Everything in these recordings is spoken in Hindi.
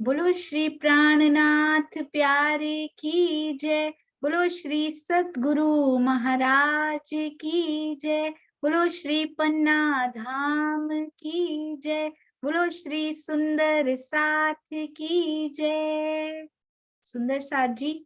बोलो श्री प्राणनाथ प्यारे की जय। बोलो श्री सतगुरु महाराज की जय। बोलो श्री पन्ना धाम की जय। बोलो श्री सुंदर साथ की जय। सुंदर साथ जी,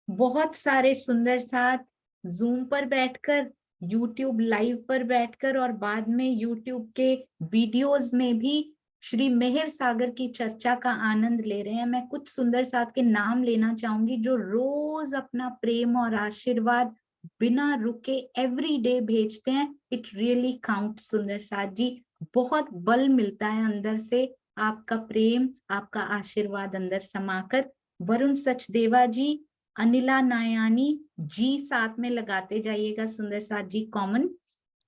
बहुत सारे सुंदर साथ जूम पर बैठकर, यूट्यूब लाइव पर बैठकर और बाद में यूट्यूब के वीडियोस में भी श्री मेहर सागर की चर्चा का आनंद ले रहे हैं। मैं कुछ सुंदर साथ के नाम लेना चाहूंगी जो रोज अपना प्रेम और आशीर्वाद बिना रुके एवरी डे भेजते हैं। इट रियली काउंट सुंदर साथ जी, बहुत बल मिलता है अंदर से, आपका प्रेम आपका आशीर्वाद अंदर समाकर। वरुण सचदेवा जी, अनिला नायानी जी साथ में लगाते जाइएगा सुंदर साथ जी, कॉमन।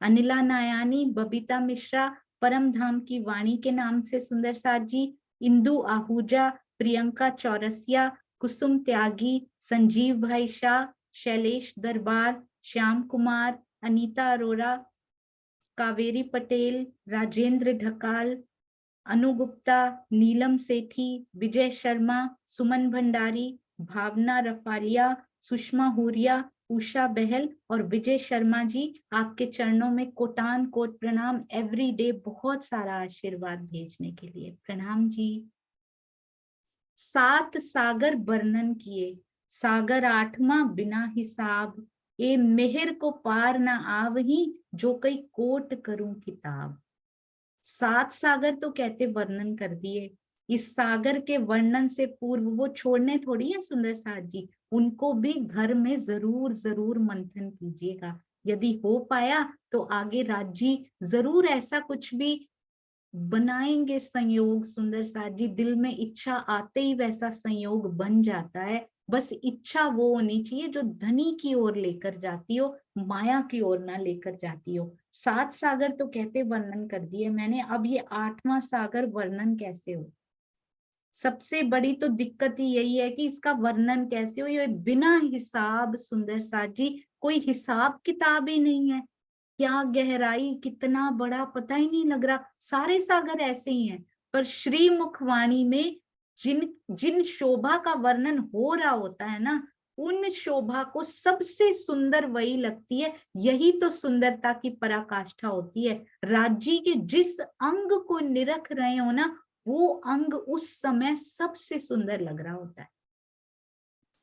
अनिला नायानी, बबीता मिश्रा, परम धाम की वाणी के नाम से सुंदर साथ जी, इंदु आहूजा, प्रियंका चौरसिया, कुसुम त्यागी, संजीव भाई शाह, शैलेश दरबार, श्याम कुमार, अनीता अरोरा, कावेरी पटेल, राजेंद्र ढकाल, अनु गुप्ता, नीलम सेठी, विजय शर्मा, सुमन भंडारी, भावना रफालिया, सुषमा हुरिया, उषा बहल और विजय शर्मा जी, आपके चरणों में कोटान कोट प्रणाम। एवरी डे बहुत सारा आशीर्वाद भेजने के लिए प्रणाम जी। सात सागर वर्णन किए, सागर आठवां बिना हिसाब, ए मेहर को पार ना आवही, जो कई कोट करूं किताब। सात सागर तो कहते वर्णन कर दिए, इस सागर के वर्णन से पूर्व वो छोड़ने थोड़ी है सुंदर साथ जी, उनको भी घर में जरूर जरूर मंथन कीजिएगा। यदि हो पाया तो आगे राज्य जरूर ऐसा कुछ भी बनाएंगे संयोग। सुंदर साथ जी, दिल में इच्छा आते ही वैसा संयोग बन जाता है। बस इच्छा वो होनी चाहिए जो धनी की ओर लेकर जाती हो, माया की ओर ना लेकर जाती हो। सात सागर तो कहते वर्णन कर दिए मैंने, अब ये आठवां सागर वर्णन कैसे हो। सबसे बड़ी तो दिक्कत ही यही है कि इसका वर्णन कैसे हो, ये बिना हिसाब सुंदर साथ जी, कोई हिसाब किताब ही नहीं है। क्या गहराई, कितना बड़ा, पता ही नहीं लग रहा। सारे सागर ऐसे ही हैं, पर श्री मुखवाणी में जिन जिन शोभा का वर्णन हो रहा होता है ना, उन शोभा को सबसे सुंदर वही लगती है। यही तो सुंदरता की पराकाष्ठा होती है। राज्य के जिस अंग को निरख रहे हो ना, वो अंग उस समय सबसे सुंदर लग रहा होता है।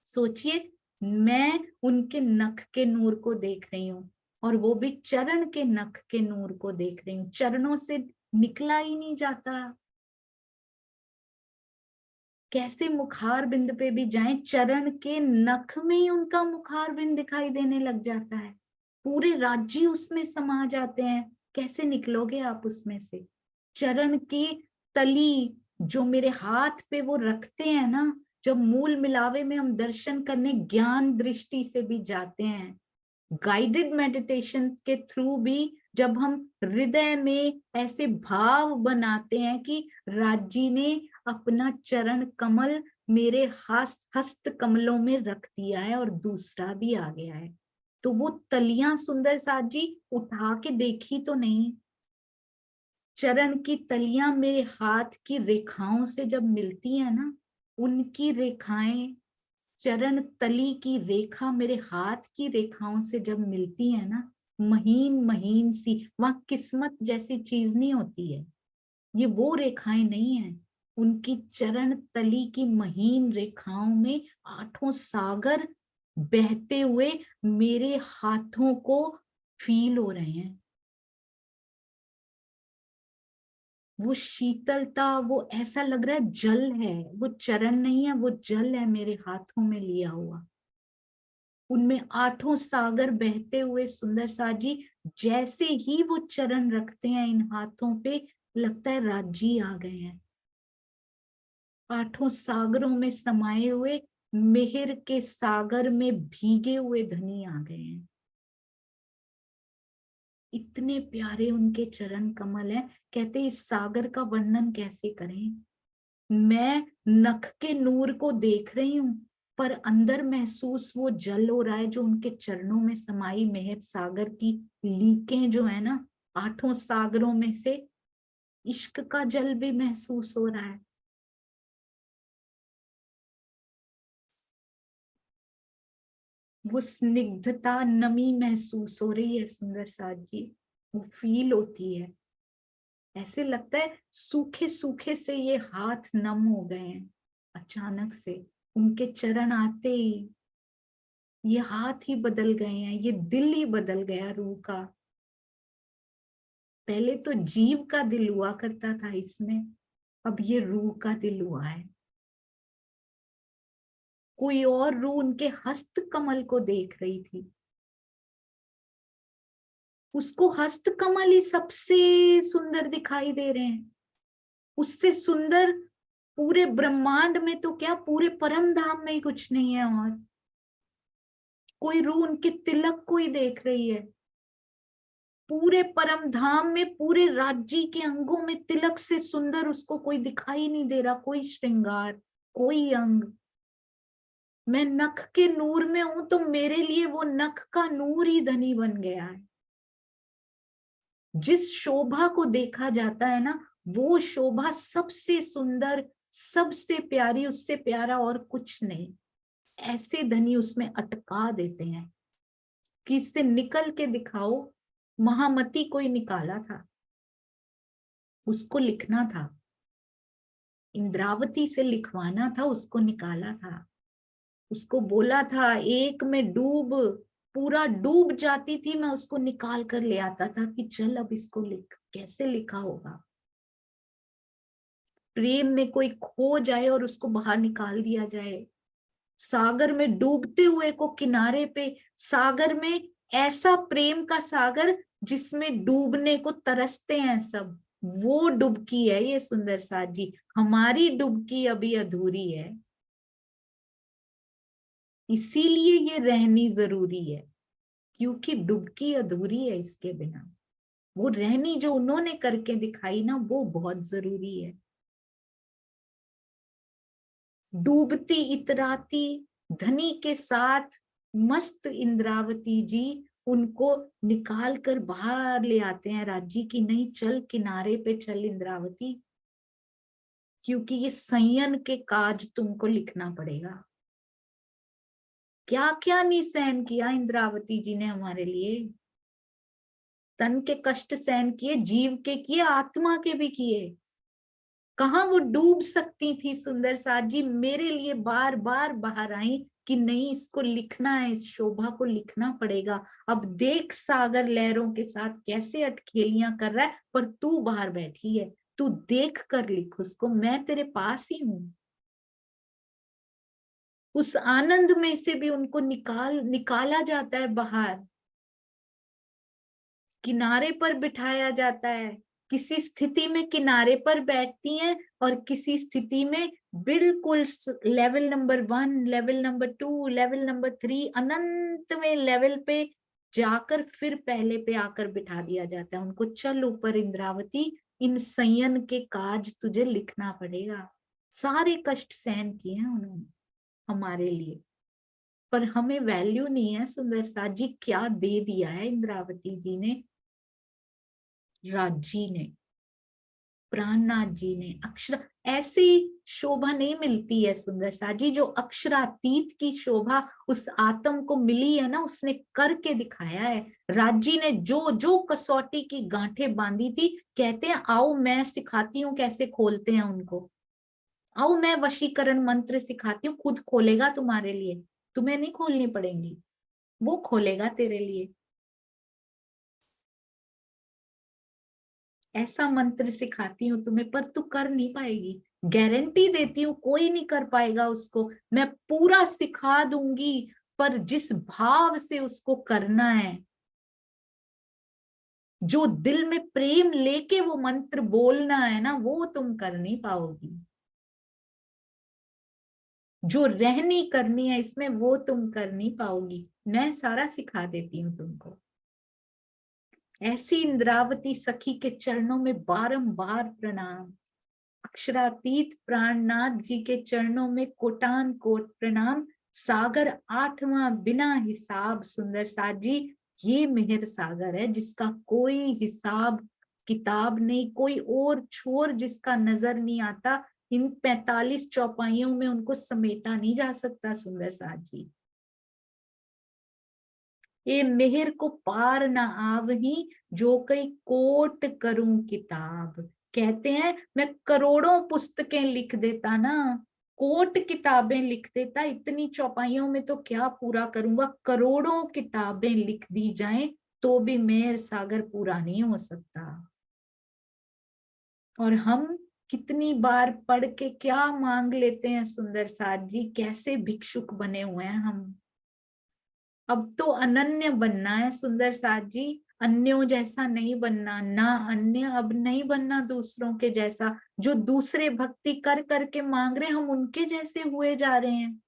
सोचिए, मैं उनके नख के नूर को देख रही हूँ, और वो भी चरण के नख के नूर को देख रही हूँ, चरणों से निकला ही नहीं जाता। कैसे मुखार बिंद पे भी जाएं, चरण के नख में ही उनका मुखार बिंद दिखाई देने लग जाता है। पूरे राज्य उसमें समा जाते हैं। कैसे निकलोगे आप उसमें से। चरण की तली जो मेरे हाथ पे वो रखते हैं ना, जब मूल मिलावे में हम दर्शन करने ज्ञान दृष्टि से भी जाते हैं, गाइडेड मेडिटेशन के थ्रू भी जब हम हृदय में ऐसे भाव बनाते हैं कि राज्य ने अपना चरण कमल मेरे हस्त कमलों में रख दिया है और दूसरा भी आ गया है, तो वो तलियां सुंदर साथ जी उठा के देखी तो नहीं, चरण की तलियां मेरे हाथ की रेखाओं से जब मिलती है ना, उनकी रेखाएं, चरण तली की रेखा मेरे हाथ की रेखाओं से जब मिलती है ना, महीन महीन सी, वहां किस्मत जैसी चीज नहीं होती है, ये वो रेखाएं नहीं है। उनकी चरण तली की महीन रेखाओं में आठों सागर बहते हुए मेरे हाथों को फील हो रहे हैं। वो शीतलता, वो ऐसा लग रहा है जल है, वो चरण नहीं है, वो जल है मेरे हाथों में लिया हुआ। उनमें आठों सागर बहते हुए सुंदर साथ जी, जैसे ही वो चरण रखते हैं इन हाथों पे, लगता है राज्य आ गए हैं। आठों सागरों में समाये हुए मेहर के सागर में भीगे हुए धनी आ गए हैं। इतने प्यारे उनके चरण कमल हैं। कहते इस सागर का वर्णन कैसे करें। मैं नख के नूर को देख रही हूं, पर अंदर महसूस वो जल हो रहा है जो उनके चरणों में समाई मेहर सागर की लीकें जो है ना, आठों सागरों में से इश्क का जल भी महसूस हो रहा है। वो स्निग्धता, नमी महसूस हो रही है सुंदर साथ जी, वो फील होती है। ऐसे लगता है सूखे सूखे से ये हाथ नम हो गए हैं अचानक से, उनके चरण आते ही ये हाथ ही बदल गए हैं, ये दिल ही बदल गया रूह का। पहले तो जीव का दिल हुआ करता था इसमें, अब ये रूह का दिल हुआ है। कोई और रूह उनके हस्त कमल को देख रही थी, उसको हस्त कमल ही सबसे सुंदर दिखाई दे रहे हैं। उससे सुंदर पूरे ब्रह्मांड में तो क्या, पूरे परम धाम में ही कुछ नहीं है। और कोई रूह उनके तिलक को ही देख रही है। पूरे परम धाम में, पूरे राज्य के अंगों में तिलक से सुंदर उसको कोई दिखाई नहीं दे रहा, कोई श्रृंगार, कोई अंग। मैं नख के नूर में हूं तो मेरे लिए वो नख का नूर ही धनी बन गया है। जिस शोभा को देखा जाता है ना, वो शोभा सबसे सुंदर, सबसे प्यारी, उससे प्यारा और कुछ नहीं। ऐसे धनी उसमें अटका देते हैं कि इससे निकल के दिखाओ। महामती कोई निकाला था, उसको लिखना था, इंद्रावती से लिखवाना था, उसको निकाला था। उसको बोला था एक में डूब, पूरा डूब जाती थी, मैं उसको निकाल कर ले आता था कि चल अब इसको लिख, कैसे लिखा होगा। प्रेम में कोई खो जाए और उसको बाहर निकाल दिया जाए। सागर में डूबते हुए को किनारे पे, सागर में ऐसा प्रेम का सागर जिसमें डूबने को तरसते हैं सब, वो डुबकी है ये सुंदर साथ जी। हमारी डुबकी अभी अधूरी है, इसीलिए ये रहनी जरूरी है, क्योंकि डुबकी अधूरी है इसके बिना। वो रहनी जो उन्होंने करके दिखाई ना, वो बहुत जरूरी है। डूबती इतराती धनी के साथ मस्त इंद्रावती जी उनको निकाल कर बाहर ले आते हैं राज्य की। नहीं, चल किनारे पे चल इंद्रावती, क्योंकि ये संयन के काज तुमको लिखना पड़ेगा। क्या क्या नहीं सहन किया इंद्रावती जी ने हमारे लिए। तन के कष्ट सहन किए, जीव के किए, आत्मा के भी किए। कहाँ वो डूब सकती थी सुंदर साथ जी, मेरे लिए बार बार बाहर आई कि नहीं, इसको लिखना है, इस शोभा को लिखना पड़ेगा। अब देख सागर लहरों के साथ कैसे अटखेलियां कर रहा है, पर तू बाहर बैठी है, तू देख कर लिख उसको, मैं तेरे पास ही हूं। उस आनंद में से भी उनको निकाला जाता है बाहर, किनारे पर बिठाया जाता है। किसी स्थिति में किनारे पर बैठती हैं और किसी स्थिति में बिल्कुल level number 1, level number 2, level number 3, अनंत में लेवल पे जाकर फिर पहले पे आकर बिठा दिया जाता है उनको। चल ऊपर इंद्रावती, इन संयन के काज तुझे लिखना पड़ेगा। सारे कष्ट सहन किए हैं उन्होंने हमारे लिए, पर हमें वैल्यू नहीं है सुंदर साथ जी। क्या दे दिया है इंद्रावती जी ने, राजी ने, प्राणनाथ जी ने। अक्षर ऐसी शोभा नहीं मिलती है सुंदर सा जी, जो अक्षरातीत की शोभा उस आत्म को मिली है ना, उसने करके दिखाया है। राजी ने जो जो कसौटी की गांठें बांधी थी, कहते हैं आओ मैं सिखाती हूँ कैसे खोलते हैं उनको, आओ मैं वशीकरण मंत्र सिखाती हूँ, खुद खोलेगा तुम्हारे लिए, तुम्हें नहीं खोलनी पड़ेंगी, वो खोलेगा तेरे लिए। ऐसा मंत्र सिखाती हूँ तुम्हें, पर तू कर नहीं पाएगी, गारंटी देती हूँ कोई नहीं कर पाएगा उसको। मैं पूरा सिखा दूंगी, पर जिस भाव से उसको करना है, जो दिल में प्रेम लेके वो मंत्र बोलना है ना, वो तुम कर नहीं पाओगी। जो रहनी करनी है इसमें, वो तुम कर नहीं पाओगी। मैं सारा सिखा देती हूँ तुमको। ऐसी इंद्रावती सखी के चरणों में बारंबार प्रणाम। अक्षरातीत प्राणनाथ जी के चरणों में कोटान कोट प्रणाम। सागर 8वां बिना हिसाब सुंदर साथ जी, ये मेहर सागर है जिसका कोई हिसाब किताब नहीं, कोई और छोर जिसका नजर नहीं आता। इन 45 चौपाइयों में उनको समेटा नहीं जा सकता सुंदर साथ जी। ये मेहर को पार ना आवही, जो कई कोट करूं किताब। कहते हैं मैं करोड़ों पुस्तकें लिख देता ना, कोट किताबें लिख देता, इतनी चौपाइयों में तो क्या पूरा करूंगा, करोड़ों किताबें लिख दी जाएं तो भी मेहर सागर पूरा नहीं हो सकता। और हम कितनी बार पढ़ के क्या मांग लेते हैं सुंदर साथ जी, कैसे भिक्षुक बने हुए हैं हम। अब तो अनन्य बनना है सुंदर साथ जी, अन्यों जैसा नहीं बनना, ना अन्य अब नहीं बनना दूसरों के जैसा। जो दूसरे भक्ति कर करके मांग रहे हम उनके जैसे हुए जा रहे हैं।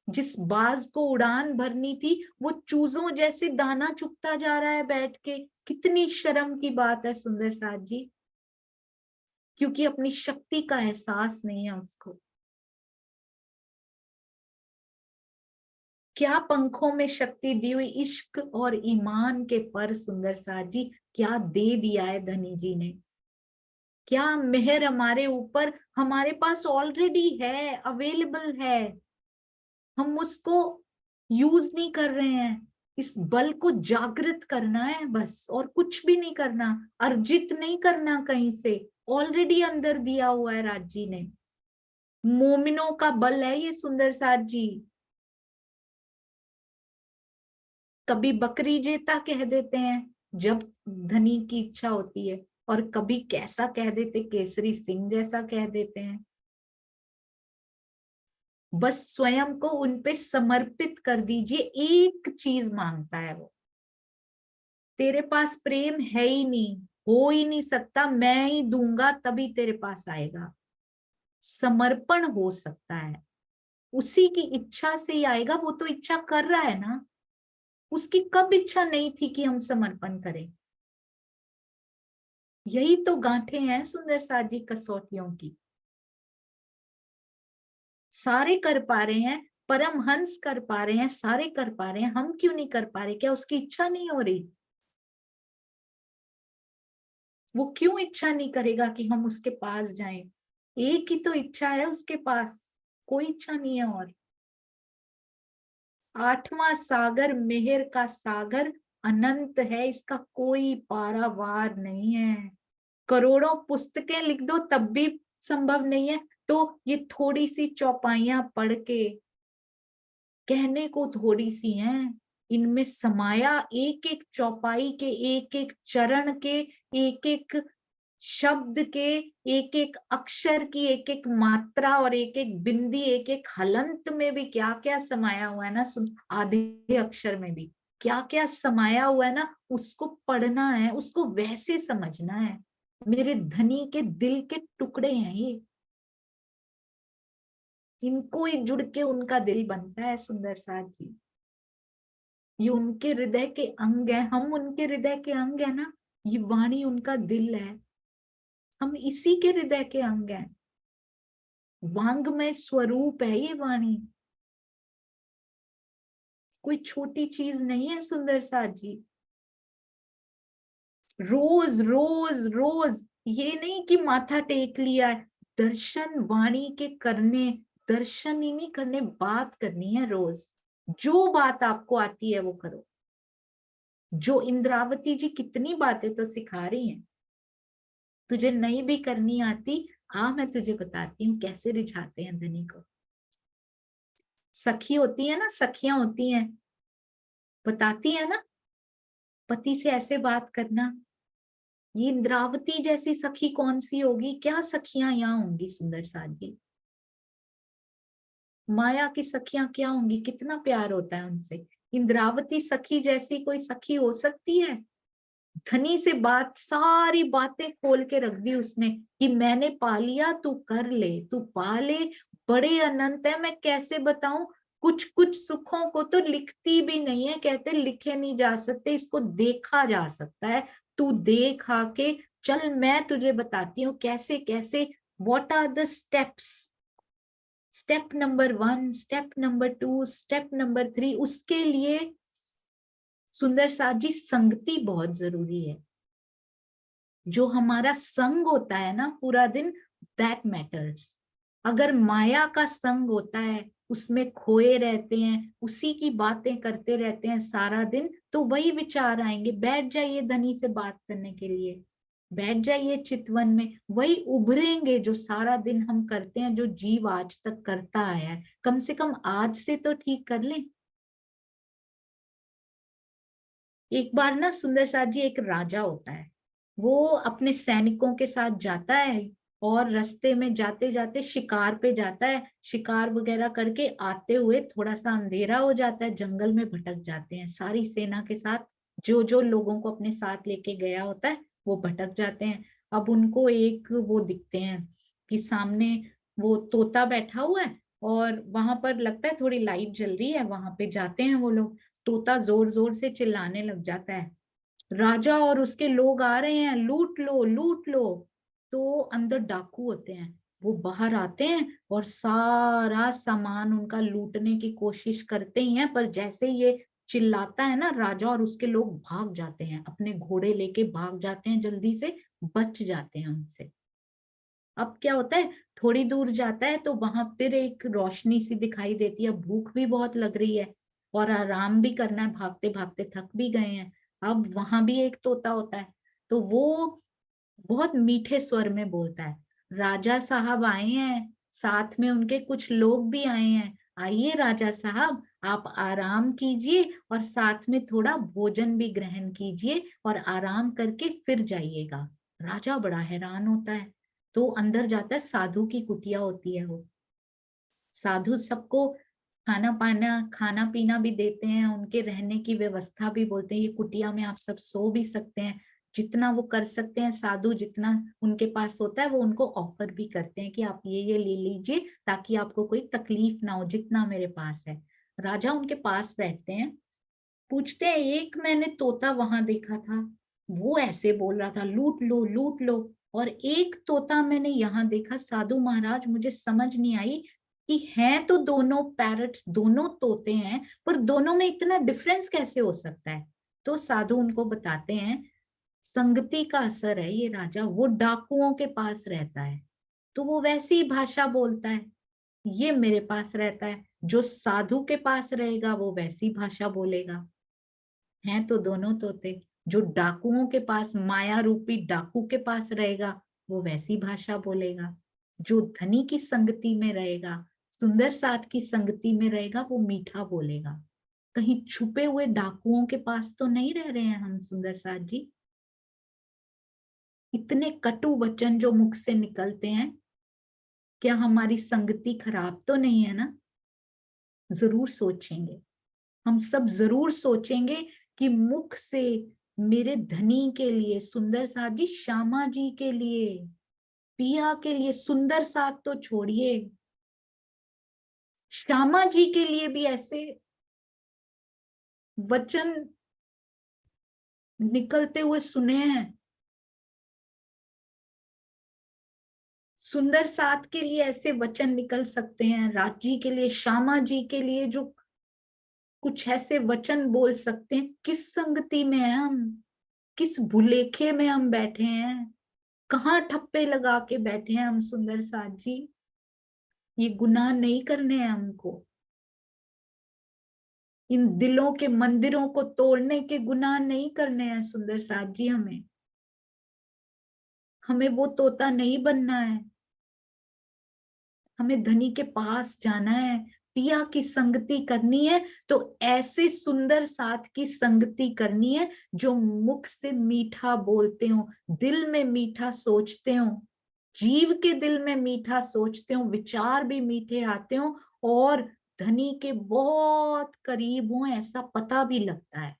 जिस बाज को उड़ान भरनी थी वो चूजों जैसे दाना चुगता जा रहा है बैठ के। कितनी शर्म की बात है सुंदर साथ जी, क्योंकि अपनी शक्ति का एहसास नहीं है उसको। क्या पंखों में शक्ति दी हुई, इश्क और ईमान के पर सुंदर साथ जी क्या दे दिया है धनी जी ने। क्या मेहर हमारे ऊपर, हमारे पास ऑलरेडी है, अवेलेबल है, हम उसको यूज नहीं कर रहे हैं। इस बल को जागृत करना है बस, और कुछ भी नहीं करना, अर्जित नहीं करना कहीं से, ऑलरेडी अंदर दिया हुआ है राज जी ने। मोमिनों का बल है ये सुंदर साथ जी। कभी बकरी जेता कह देते हैं जब धनी की इच्छा होती है, और कभी कैसा कह देते, केसरी सिंह जैसा कह देते हैं। बस स्वयं को उन पे समर्पित कर दीजिए। एक चीज मांगता है वो, तेरे पास प्रेम है ही नहीं, हो ही नहीं सकता, मैं ही दूंगा तभी तेरे पास आएगा। समर्पण हो सकता है, उसी की इच्छा से ही आएगा। वो तो इच्छा कर रहा है ना, उसकी कब इच्छा नहीं थी कि हम समर्पण करें। यही तो गांठें हैं सुंदर साथ जी कसौटियों की। सारे कर पा रहे हैं, परमहंस कर पा रहे हैं, सारे कर पा रहे हैं, हम क्यों नहीं कर पा रहे? क्या उसकी इच्छा नहीं हो रही? वो क्यों इच्छा नहीं करेगा कि हम उसके पास जाएं? एक ही तो इच्छा है उसके पास, कोई इच्छा नहीं है। और आठवां सागर मेहर का सागर अनंत है, इसका कोई पारावार नहीं है। करोड़ों पुस्तकें लिख दो तब भी संभव नहीं है, तो ये थोड़ी सी चौपाइयां पढ़ के, कहने को थोड़ी सी हैं, इनमें समाया एक एक चौपाई के, एक एक चरण के, एक एक शब्द के, एक एक अक्षर की एक एक मात्रा और एक एक बिंदी, एक एक हलंत में भी क्या क्या समाया हुआ है ना। सुन, आधे अक्षर में भी क्या क्या समाया हुआ है ना, उसको पढ़ना है, उसको वैसे समझना है। मेरे धनी के दिल के टुकड़े हैं ये, इनको ही जुड़ के उनका दिल बनता है सुंदर साथ जी। ये उनके हृदय के अंग है, हम उनके हृदय के अंग है ना। ये वाणी उनका दिल है, हम इसी के हृदय के अंग हैं। वांग्मय स्वरूप है ये वाणी, कोई छोटी चीज नहीं है सुंदर साथ जी। रोज रोज रोज, ये नहीं कि माथा टेक लिया है, दर्शन वाणी के करने, दर्शन ही नहीं करने, बात करनी है रोज। जो बात आपको आती है वो करो। जो इंद्रावती जी कितनी बातें तो सिखा रही हैं, तुझे नहीं भी करनी आती, आ मैं तुझे बताती हूँ कैसे रिझाते हैं धनी को। सखी होती है ना, सखियां होती हैं, बताती है ना पति से ऐसे बात करना। ये इंद्रावती जैसी सखी कौन सी होगी, क्या सखियां यहाँ होंगी सुंदर साथ जी। माया की सखियां क्या होंगी, कितना प्यार होता है उनसे। इंद्रावती सखी जैसी कोई सखी हो सकती है? धनी से बात, सारी बातें खोल के रख दी उसने कि मैंने पा लिया, तू कर ले, तू पा ले। बड़े अनंत है, मैं कैसे बताऊं। कुछ कुछ सुखों को तो लिखती भी नहीं है, कहते लिखे नहीं जा सकते, इसको देखा जा सकता है। तू देख आके, चल मैं तुझे बताती हूँ कैसे कैसे, what are the steps. Step number 1, step number 2, step number 3। उसके लिए सुंदर साथ जी संगति बहुत जरूरी है। जो हमारा संग होता है ना पूरा दिन, दैट मैटर्स। अगर माया का संग होता है, उसमें खोए रहते हैं, उसी की बातें करते रहते हैं सारा दिन, तो वही विचार आएंगे। बैठ जाइए धनी से बात करने के लिए, बैठ जाइए चितवन में, वही उभरेंगे जो सारा दिन हम करते हैं, जो जीव आज तक करता आया है। कम से कम आज से तो ठीक कर लें। एक बार ना सुंदर साथ जी, एक राजा होता है, वो अपने सैनिकों के साथ जाता है और रास्ते में जाते जाते शिकार पे जाता है। शिकार वगैरह करके आते हुए थोड़ा सा अंधेरा हो जाता है, जंगल में भटक जाते हैं सारी सेना के साथ। जो जो लोगों को अपने साथ लेके गया होता है वो भटक जाते हैं। अब उनको एक वो दिखते हैं कि सामने वो तोता बैठा हुआ है, और वहां पर लगता है थोड़ी लाइट जल रही है, वहां पे जाते हैं वो लोग। तोता जोर जोर से चिल्लाने लग जाता है, राजा और उसके लोग आ रहे हैं, लूट लो लूट लो। तो अंदर डाकू होते हैं, वो बाहर आते हैं और सारा सामान उनका लूटने की कोशिश करते ही हैं। पर जैसे ये चिल्लाता है ना, राजा और उसके लोग भाग जाते हैं, अपने घोड़े लेके भाग जाते हैं, जल्दी से बच जाते हैं उनसे। अब क्या होता है, थोड़ी दूर जाता है तो वहां फिर एक रोशनी सी दिखाई देती है, भूख भी बहुत लग रही है और आराम भी करना है, भागते भागते थक भी गए हैं। अब वहां भी एक तोता होता है, तो वो बहुत मीठे स्वर में बोलता है, राजा साहब आए हैं, साथ में उनके कुछ लोग भी आए हैं। आइए राजा साहब, आप आराम कीजिए और साथ में थोड़ा भोजन भी ग्रहण कीजिए और आराम करके फिर जाइएगा। राजा बड़ा हैरान होता है, तो अंदर जाता है, साधु की कुटिया होती है वो। साधु सबको खाना पीना भी देते हैं, उनके रहने की व्यवस्था भी, बोलते हैं ये कुटिया में आप सब सो भी सकते हैं। जितना वो कर सकते हैं साधु, जितना उनके पास होता है वो उनको ऑफर भी करते हैं कि आप ये ले लीजिए ताकि आपको कोई तकलीफ ना हो, जितना मेरे पास है। राजा उनके पास बैठते हैं, पूछते हैं, एक मैंने तोता वहां देखा था, वो ऐसे बोल रहा था लूट लो लूट लो, और एक तोता मैंने यहाँ देखा, साधु महाराज मुझे समझ नहीं आई कि हैं तो दोनों पैरट्स, दोनों तोते हैं, पर दोनों में इतना डिफरेंस कैसे हो सकता है। तो साधु उनको बताते हैं, संगति का असर है ये राजा, वो डाकुओं के पास रहता है तो वो वैसी भाषा बोलता है, ये मेरे पास रहता है, जो साधु के पास रहेगा वो वैसी भाषा बोलेगा। हैं तो दोनों तोते, जो डाकुओं के पास, माया रूपी डाकू के पास रहेगा वो वैसी भाषा बोलेगा। जो धनी की संगति में रहेगा, सुंदर साथ की संगति में रहेगा, वो मीठा बोलेगा। कहीं छुपे हुए डाकुओं के पास तो नहीं रह रहे हैं हम सुंदर साथ जी। इतने कटु वचन जो मुख से निकलते हैं, क्या हमारी संगति खराब तो नहीं है ना। जरूर सोचेंगे, हम सब जरूर सोचेंगे कि मुख से मेरे धनी के लिए, सुंदर साथ जी, श्यामा जी के लिए, पिया के लिए, सुंदर साथ तो छोड़िए, श्यामा जी के लिए भी ऐसे वचन निकलते हुए सुने हैं। सुंदर साथ के लिए ऐसे वचन निकल सकते हैं, राजी के लिए, श्यामा जी के लिए, जो कुछ ऐसे वचन बोल सकते हैं। किस संगति में है हम, किस भुलेखे में हम बैठे हैं, कहाँ ठप्पे लगा के बैठे हैं हम सुंदर साथ जी। ये गुनाह नहीं करने हैं हमको, इन दिलों के मंदिरों को तोड़ने के गुनाह नहीं करने हैं सुंदर साथ जी। हमें हमें वो तोता नहीं बनना है, हमें धनी के पास जाना है, पिया की संगति करनी है। तो ऐसे सुंदर साथ की संगति करनी है जो मुख से मीठा बोलते हो, दिल में मीठा सोचते हो, जीव के दिल में मीठा सोचते हो, विचार भी मीठे आते हो, और धनी के बहुत करीब हो ऐसा पता भी लगता है।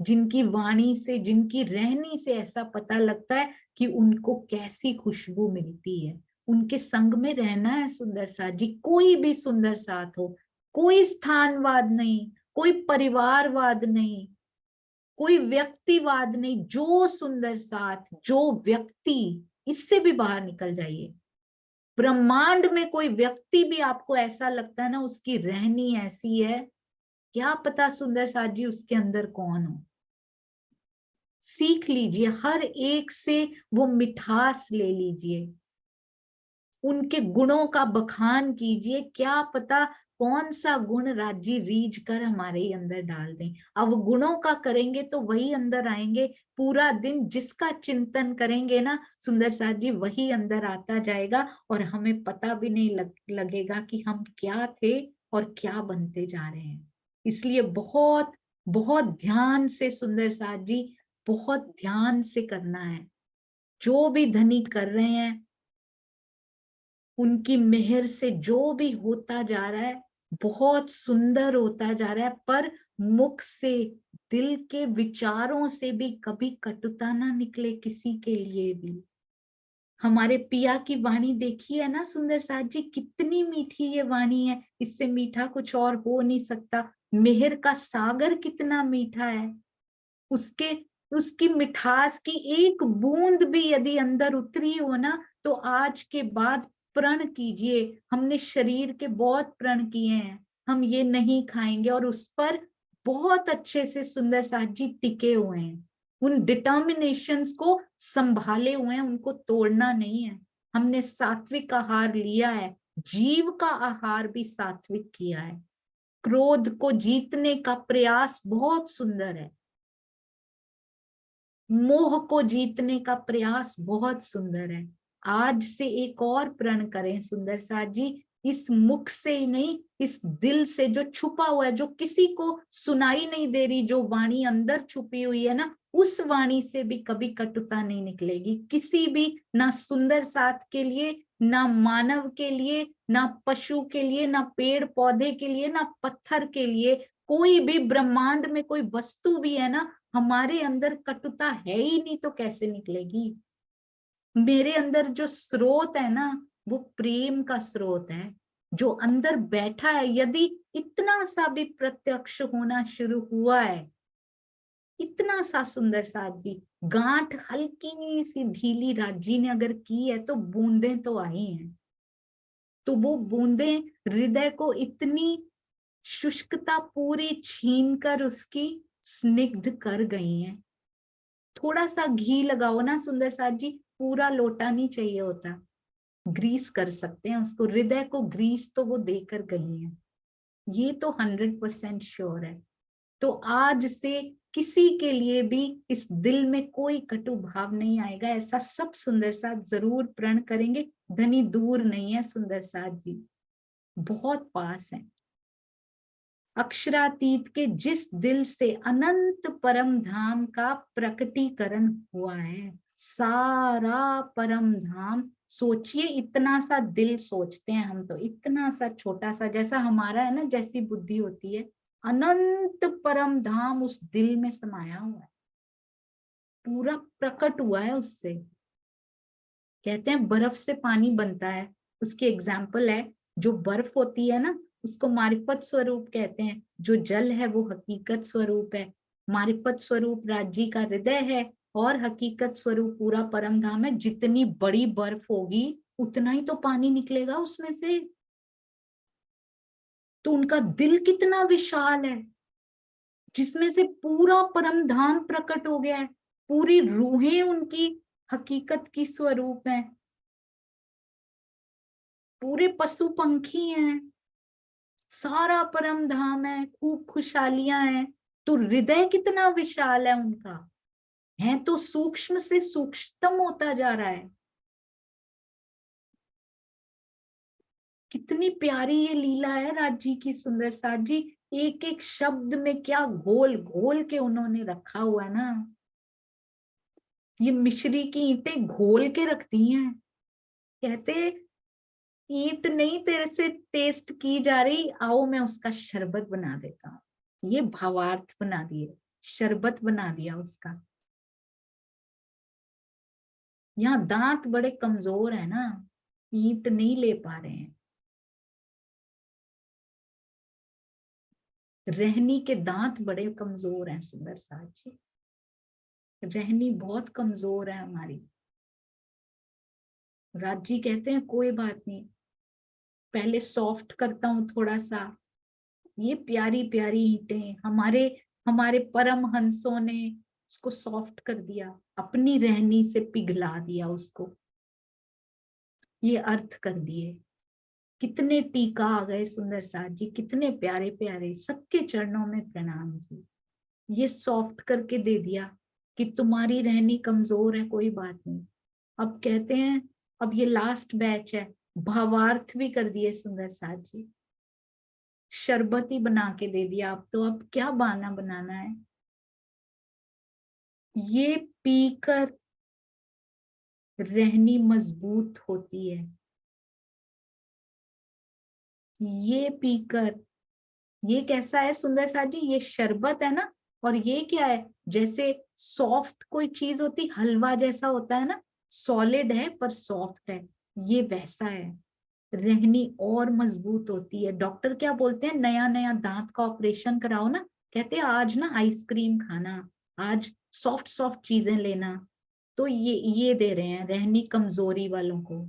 जिनकी वाणी से, जिनकी रहनी से ऐसा पता लगता है कि उनको कैसी खुशबू मिलती है। उनके संग में रहना है सुंदर साथ जी, कोई भी सुंदर साथ हो, कोई स्थानवाद नहीं, कोई परिवारवाद नहीं, कोई व्यक्तिवाद नहीं, जो सुंदर साथ, जो व्यक्ति, इससे भी बाहर निकल जाइए। ब्रह्मांड में कोई व्यक्ति भी आपको ऐसा लगता है ना, उसकी रहनी ऐसी है, क्या पता सुंदर साथ जी उसके अंदर कौन हो। सीख लीजिए, हर एक से वो मिठास ले लीजिए। उनके गुणों का बखान कीजिए, क्या पता कौन सा गुण राजी रीझ कर हमारे ही अंदर डाल दें। अब गुणों का करेंगे तो वही अंदर आएंगे। पूरा दिन जिसका चिंतन करेंगे ना सुंदर साथ जी, वही अंदर आता जाएगा और हमें पता भी नहीं लगेगा कि हम क्या थे और क्या बनते जा रहे हैं। इसलिए बहुत बहुत ध्यान से सुंदर साथ जी, बहुत ध्यान से करना है। जो भी धनी कर रहे हैं उनकी मेहर से जो भी होता जा रहा है बहुत सुंदर होता जा रहा है, पर मुख से, दिल के विचारों से भी कभी कटुता ना निकले किसी के लिए भी। हमारे पिया की वाणी देखी है ना सुंदर साथ जी, कितनी मीठी ये वाणी है, इससे मीठा कुछ और हो नहीं सकता। मेहर का सागर कितना मीठा है, उसके उसकी मिठास की एक बूंद भी यदि अंदर उतरी हो ना, तो आज के बाद प्रण कीजिए, हमने शरीर के बहुत प्रण किए हैं, हम ये नहीं खाएंगे, और उस पर बहुत अच्छे से सुंदर साथ जी टिके हुए हैं, उन डिटर्मिनेशंस को संभाले हुए हैं, उनको तोड़ना नहीं है। हमने सात्विक आहार लिया है, जीव का आहार भी सात्विक किया है। क्रोध को जीतने का प्रयास बहुत सुंदर है, मोह को जीतने का प्रयास बहुत सुंदर है। आज से एक और प्रण करें सुंदर साथ जी, इस मुख से ही नहीं, इस दिल से जो छुपा हुआ है, जो किसी को सुनाई नहीं दे रही, जो वाणी अंदर छुपी हुई है ना, उस वाणी से भी कभी कटुता नहीं निकलेगी किसी भी, ना सुंदर साथ के लिए, ना मानव के लिए, ना पशु के लिए, ना पेड़ पौधे के लिए, ना पत्थर के लिए। कोई भी ब्रह्मांड में कोई वस्तु भी है ना, हमारे अंदर कटुता है ही नहीं तो कैसे निकलेगी। मेरे अंदर जो स्रोत है ना, वो प्रेम का स्रोत है, जो अंदर बैठा है। यदि इतना सा भी प्रत्यक्ष होना शुरू हुआ है, इतना सा सुंदर साथ जी, गांठ हल्की सी ढीली राजी ने अगर की है तो बूंदें तो आई हैं, तो वो बूंदें हृदय को इतनी शुष्कता पूरी छीन कर उसकी स्निग्ध कर गई हैं। थोड़ा सा घी लगाओ ना सुंदर साथ जी, पूरा लोटा नहीं चाहिए होता, ग्रीस कर सकते हैं उसको, हृदय को ग्रीस तो वो देकर गई हैं, ये तो 100% श्योर है। तो आज से किसी के लिए भी इस दिल में कोई कटु भाव नहीं आएगा, ऐसा सब सुंदर साथ जरूर प्रण करेंगे। धनी दूर नहीं है सुंदर साथ जी, बहुत पास है। अक्षरातीत के जिस दिल से अनंत परम धाम का प्रकटीकरण हुआ है, सारा परम धाम, सोचिए इतना सा दिल सोचते हैं हम तो, इतना सा छोटा सा, जैसा हमारा है ना, जैसी बुद्धि होती है, अनंत परम धाम उस दिल में समाया हुआ है, पूरा प्रकट हुआ है उससे। कहते हैं बर्फ से पानी बनता है, उसकी एग्जाम्पल है, जो बर्फ होती है ना उसको मारिफत स्वरूप कहते हैं, जो जल है वो हकीकत स्वरूप है। मारिफत स्वरूप राज्य का हृदय है और हकीकत स्वरूप पूरा परम धाम है। जितनी बड़ी बर्फ होगी उतना ही तो पानी निकलेगा उसमें से, तो उनका दिल कितना विशाल है, जिसमें से पूरा परम धाम प्रकट हो गया है, पूरी रूहें उनकी हकीकत की स्वरूप है, पूरे पशु पंखी हैं, सारा परम धाम है, खूब खुशहालियां हैं। तो हृदय कितना विशाल है उनका, है तो सूक्ष्म से सूक्ष्मतम होता जा रहा है। कितनी प्यारी ये लीला है राज्य की सुंदर साथ जी, एक एक शब्द में क्या घोल घोल के उन्होंने रखा हुआ है ना। ये मिश्री की ईंटें घोल के रखती हैं, कहते ईंट नहीं तेरे से टेस्ट की जा रही, आओ मैं उसका शरबत बना देता हूँ। ये भावार्थ बना दिए, शरबत बना दिया उसका। यहाँ दांत बड़े कमजोर है ना, ईंट नहीं ले पा रहे हैं। रहनी के दांत बड़े कमजोर हैं सुंदर साथ जी, रहनी बहुत कमजोर है हमारी। राजी कहते हैं कोई बात नहीं, पहले सॉफ्ट करता हूँ थोड़ा सा। ये प्यारी प्यारी ईंटें हमारे हमारे परम हंसों ने उसको सॉफ्ट कर दिया, अपनी रहनी से पिघला दिया उसको। ये अर्थ कर दिए। कितने टीका आ गए सुंदर साथ जी, कितने प्यारे प्यारे, सबके चरणों में प्रणाम जी। ये सॉफ्ट करके दे दिया कि तुम्हारी रहनी कमजोर है, कोई बात नहीं। अब कहते हैं अब ये लास्ट बैच है, भावार्थ भी कर दिए सुंदर साथ जी। शरबत ही बना के दे दिया, अब तो अब क्या बहाना बनाना है। ये पीकर रहनी मजबूत होती है, ये पीकर। ये कैसा है सुंदर साथ जी, ये शरबत है ना, और ये क्या है, जैसे सॉफ्ट कोई चीज होती, हलवा जैसा होता है ना, सॉलिड है पर सॉफ्ट है, ये वैसा है। रहनी और मजबूत होती है। डॉक्टर क्या बोलते हैं, नया नया दांत का ऑपरेशन कराओ ना, कहते हैं आज ना आइसक्रीम खाना, आज सॉफ्ट सॉफ्ट चीजें लेना। तो ये दे रहे हैं रहनी कमजोरी वालों को।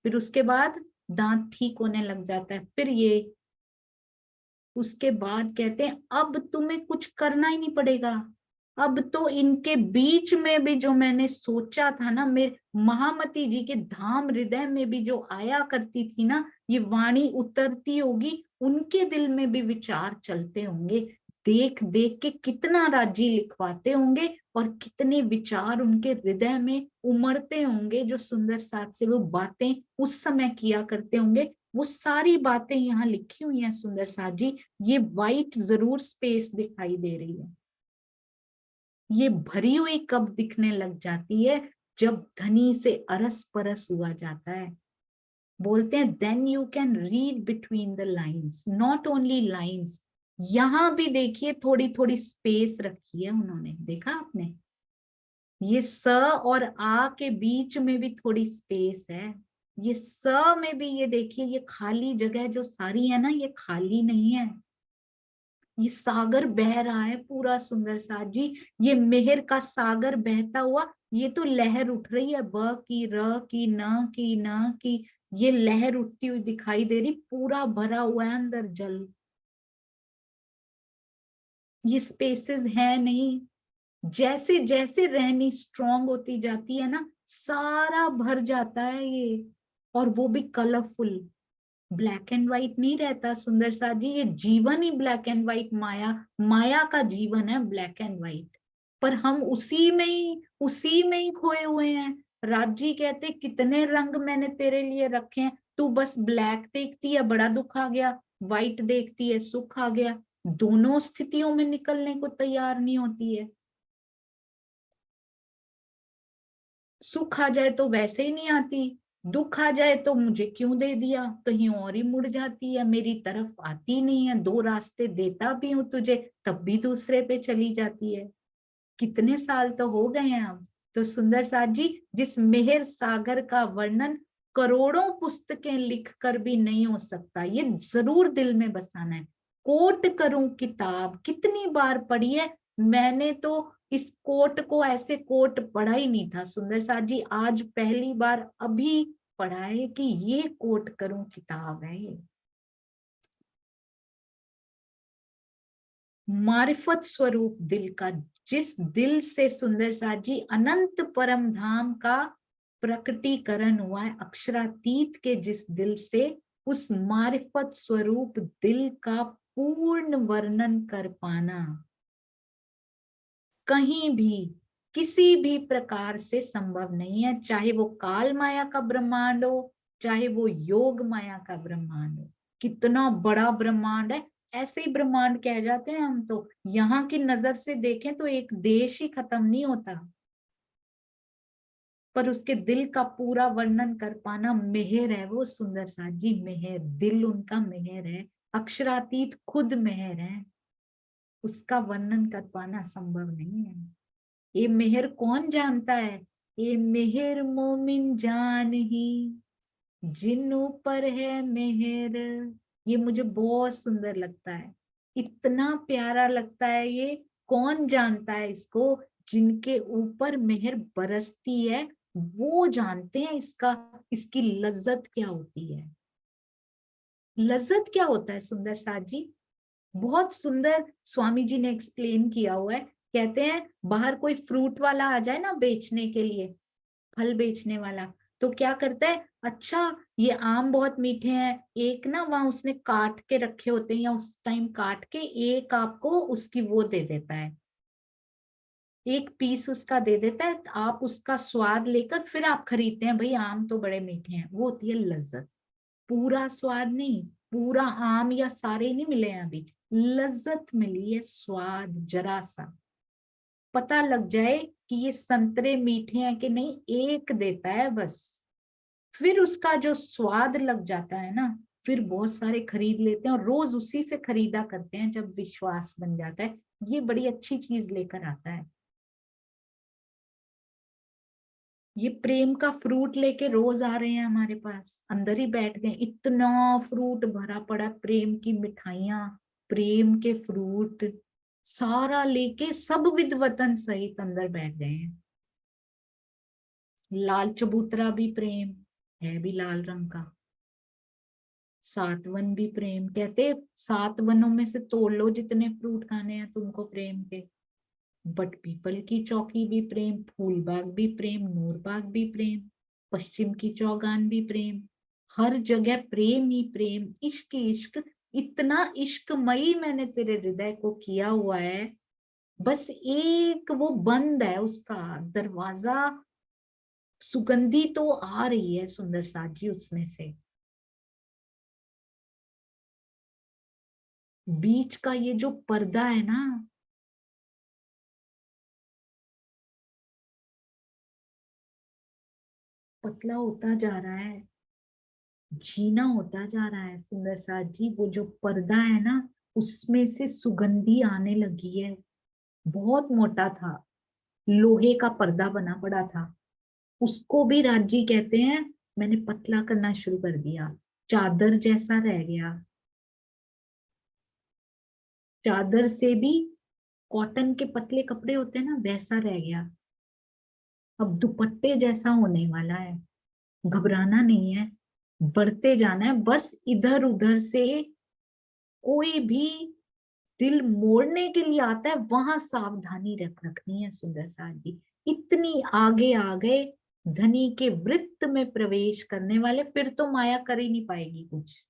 फिर उसके बाद दांत ठीक होने लग जाता है। फिर ये उसके बाद कहते हैं अब तुम्हें कुछ करना ही नहीं पड़ेगा। अब तो इनके बीच में भी जो मैंने सोचा था ना, मेरे महामती जी के धाम हृदय में भी जो आया करती थी ना, ये वाणी उतरती होगी, उनके दिल में भी विचार चलते होंगे। देख देख के कितना राजी लिखवाते होंगे और कितने विचार उनके हृदय में उमड़ते होंगे, जो सुंदर साथ से वो बातें उस समय किया करते होंगे। वो सारी बातें यहाँ लिखी हुई हैं सुंदर साथ जी। ये वाइट जरूर स्पेस दिखाई दे रही है। ये भरी हुई कब दिखने लग जाती है, जब धनी से अरस परस हुआ जाता है। बोलते हैं then you can read between the lines, not only lines. यहां भी देखिए थोड़ी थोड़ी स्पेस रखी है उन्होंने, देखा आपने, ये स और आ के बीच में भी थोड़ी स्पेस है। ये स में भी ये देखिए, ये खाली जगह जो सारी है ना, ये खाली नहीं है। ये सागर बह रहा है पूरा सुंदर साथ जी। ये मेहर का सागर बहता हुआ, ये तो लहर उठ रही है, ब की र की न की न की, ये लहर उठती हुई दिखाई दे रही, पूरा भरा हुआ है अंदर जल। ये स्पेसेस है नहीं। जैसे जैसे रहनी स्ट्रांग होती जाती है ना, सारा भर जाता है ये, और वो भी कलरफुल। ब्लैक एंड व्हाइट नहीं रहता सुंदर सा जी, ये जीवन ही ब्लैक एंड व्हाइट, माया माया का जीवन है ब्लैक एंड व्हाइट। पर हम उसी में ही खोए हुए हैं। राजी कहते कितने रंग मैंने तेरे लिए रखे हैं, तू बस ब्लैक देखती है बड़ा दुख आ गया, व्हाइट देखती है सुख आ गया। दोनों स्थितियों में निकलने को तैयार नहीं होती है। सुख आ जाए तो वैसे ही नहीं आती, दुख आ जाए तो मुझे क्यों दे दिया, कहीं और ही मुड़ जाती है, मेरी तरफ आती नहीं है। दो रास्ते देता भी हूं तुझे, तब भी दूसरे पे चली जाती है। कितने साल तो हो गए हैं अब। तो सुंदर साथ जी, जिस मेहर सागर का वर्णन करोड़ों पुस्तकें लिख कर भी नहीं हो सकता, ये जरूर दिल में बसाना है। कोट करूं किताब, कितनी बार पढ़ी है मैंने तो। इस कोट को ऐसे कोट पढ़ा ही नहीं था सुंदर साथ जी, आज पहली बार अभी पढ़ा है कि ये कोट करूं किताब है ये। मारिफत स्वरूप दिल का, जिस दिल से सुंदर साथ जी अनंत परम धाम का प्रकटीकरण हुआ है, अक्षरातीत के जिस दिल से, उस मारिफत स्वरूप दिल का पूर्ण वर्णन कर पाना कहीं भी किसी भी प्रकार से संभव नहीं है। चाहे वो काल माया का ब्रह्मांड हो, चाहे वो योग माया का ब्रह्मांड हो। कितना बड़ा ब्रह्मांड है, ऐसे ही ब्रह्मांड कह जाते हैं हम तो। यहाँ की नजर से देखें तो एक देश ही खत्म नहीं होता, पर उसके दिल का पूरा वर्णन कर पाना मेहर है वो सुंदर साथ जी। मेहर, दिल उनका मेहर है, अक्षरातीत खुद मेहर है, उसका वर्णन कर पाना संभव नहीं है। ये मेहर कौन जानता है, ये मेहर मोमिन जान ही जिन ऊपर है मेहर। ये मुझे बहुत सुंदर लगता है, इतना प्यारा लगता है ये। कौन जानता है इसको, जिनके ऊपर मेहर बरसती है, वो जानते हैं इसका, इसकी लज्जत क्या होती है। लज्जत क्या होता है सुंदर साथ जी, बहुत सुंदर स्वामी जी ने एक्सप्लेन किया हुआ है। कहते हैं बाहर कोई फ्रूट वाला आ जाए ना बेचने के लिए, फल बेचने वाला, तो क्या करता है, अच्छा ये आम बहुत मीठे हैं, एक ना वहां उसने काट के रखे होते हैं या उस टाइम काट के एक आपको उसकी वो दे देता है, एक पीस उसका दे देता है, आप उसका स्वाद लेकर फिर आप खरीदते हैं, भाई आम तो बड़े मीठे हैं। वो होती है लज्जत, पूरा स्वाद नहीं, पूरा आम या सारे नहीं मिले हैं अभी, लज्जत मिली है, स्वाद जरा सा पता लग जाए कि ये संतरे मीठे हैं कि नहीं, एक देता है बस, फिर उसका जो स्वाद लग जाता है ना, फिर बहुत सारे खरीद लेते हैं और रोज उसी से खरीदा करते हैं जब विश्वास बन जाता है। ये बड़ी अच्छी चीज लेकर आता है। ये प्रेम का फ्रूट लेके रोज आ रहे हैं हमारे पास, अंदर ही बैठ गए, इतना फ्रूट भरा पड़ा, प्रेम की मिठाइयां, प्रेम के फ्रूट सारा लेके सब विधवतन सहित अंदर बैठ गए हैं। लाल चबूतरा भी प्रेम है, भी लाल रंग का। सात वन भी प्रेम, कहते सात वनों में से तोड़ लो जितने फ्रूट खाने हैं तुमको प्रेम के। बट पीपल की चौकी भी प्रेम, फूलबाग भी प्रेम, नूरबाग भी प्रेम, पश्चिम की चौगान भी प्रेम, हर जगह प्रेम ही प्रेम, इश्क ही इश्क। इतना इश्कमयी मैंने तेरे हृदय को किया हुआ है, बस एक वो बंद है उसका दरवाजा, सुगंधी तो आ रही है सुंदर साथ जी उसमें से। बीच का ये जो पर्दा है ना, पतला होता जा रहा है, जीना होता जा रहा है सुंदर साथ जी। वो जो पर्दा है ना, उसमें से सुगंधी आने लगी है। बहुत मोटा था, लोहे का पर्दा बना पड़ा था, उसको भी राजी कहते हैं मैंने पतला करना शुरू कर दिया, चादर जैसा रह गया, चादर से भी कॉटन के पतले कपड़े होते हैं ना, वैसा रह गया, अब दुपट्टे जैसा होने वाला है। घबराना नहीं है, बढ़ते जाना है, बस इधर उधर से कोई भी दिल मोड़ने के लिए आता है, वहां सावधानी रखनी है सुंदर साथ जी। इतनी आगे आ गए, धनी के वृत्त में प्रवेश करने वाले, फिर तो माया कर ही नहीं पाएगी कुछ।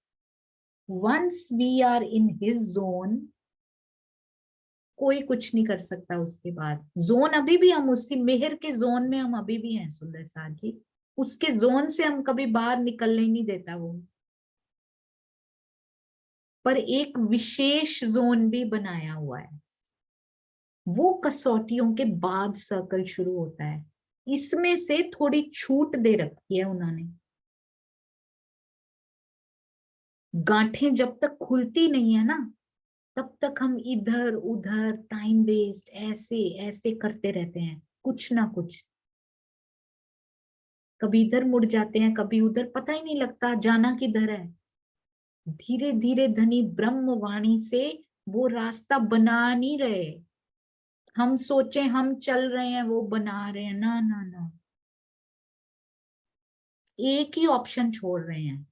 Once we are in his zone, कोई कुछ नहीं कर सकता उसके बाद। जोन अभी भी हम उसी मेहर के जोन में हम अभी भी हैं सुंदर साथ जी, उसके जोन से हम कभी बाहर निकलने नहीं देता वो। पर एक विशेष जोन भी बनाया हुआ है, वो कसौटियों के बाद सर्कल शुरू होता है, इसमें से थोड़ी छूट दे रखी है उन्होंने। गांठें जब तक खुलती नहीं है ना, तब तक हम इधर उधर टाइम वेस्ट ऐसे ऐसे करते रहते हैं, कुछ ना कुछ, कभी इधर मुड़ जाते हैं कभी उधर, पता ही नहीं लगता जाना किधर है। धीरे धीरे धनी ब्रह्म वाणी से वो रास्ता बना नहीं रहे, हम सोचे हम चल रहे हैं वो बना रहे हैं, ना ना ना, एक ही ऑप्शन छोड़ रहे हैं,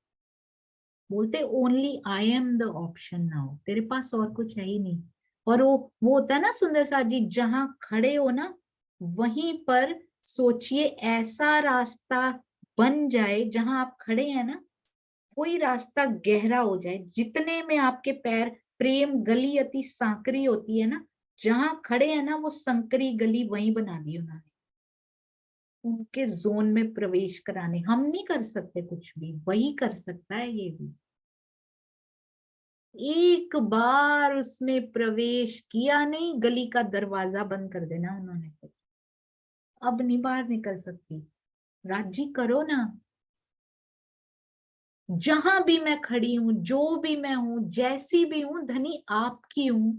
बोलते only I am the option now, तेरे पास और कुछ है ही नहीं। और वो होता है ना सुंदर साथ जी, जहां खड़े हो ना वहीं पर सोचिए ऐसा रास्ता बन जाए, जहां आप खड़े हैं ना कोई रास्ता गहरा हो जाए, जितने में आपके पैर, प्रेम गली अति सांकरी होती है ना, जहां खड़े हैं ना वो संकरी गली वहीं बना दी उन्होंने, उनके जोन में प्रवेश कराने। हम नहीं कर सकते कुछ भी, वही कर सकता है ये भी। एक बार उसमें प्रवेश किया नहीं, गली का दरवाजा बंद कर देना उन्होंने, अब नहीं बाहर निकल सकती। राजी करो ना, जहां भी मैं खड़ी हूं, जो भी मैं हूं, जैसी भी हूं, धनी आपकी हूं,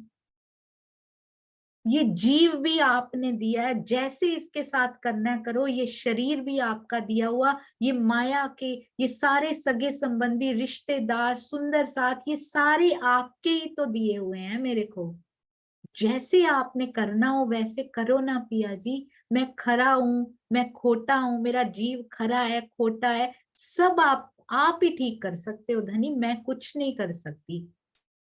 ये जीव भी आपने दिया है, जैसे इसके साथ करना है करो, ये शरीर भी आपका दिया हुआ, ये माया के ये सारे सगे संबंधी रिश्तेदार सुंदर साथ, ये सारे आपके ही तो दिए हुए हैं मेरे को, जैसे आपने करना हो वैसे करो ना पिया जी। मैं खरा हूं, मैं खोटा हूं, मेरा जीव खरा है खोटा है, सब आप ही ठीक कर सकते हो धनी, मैं कुछ नहीं कर सकती,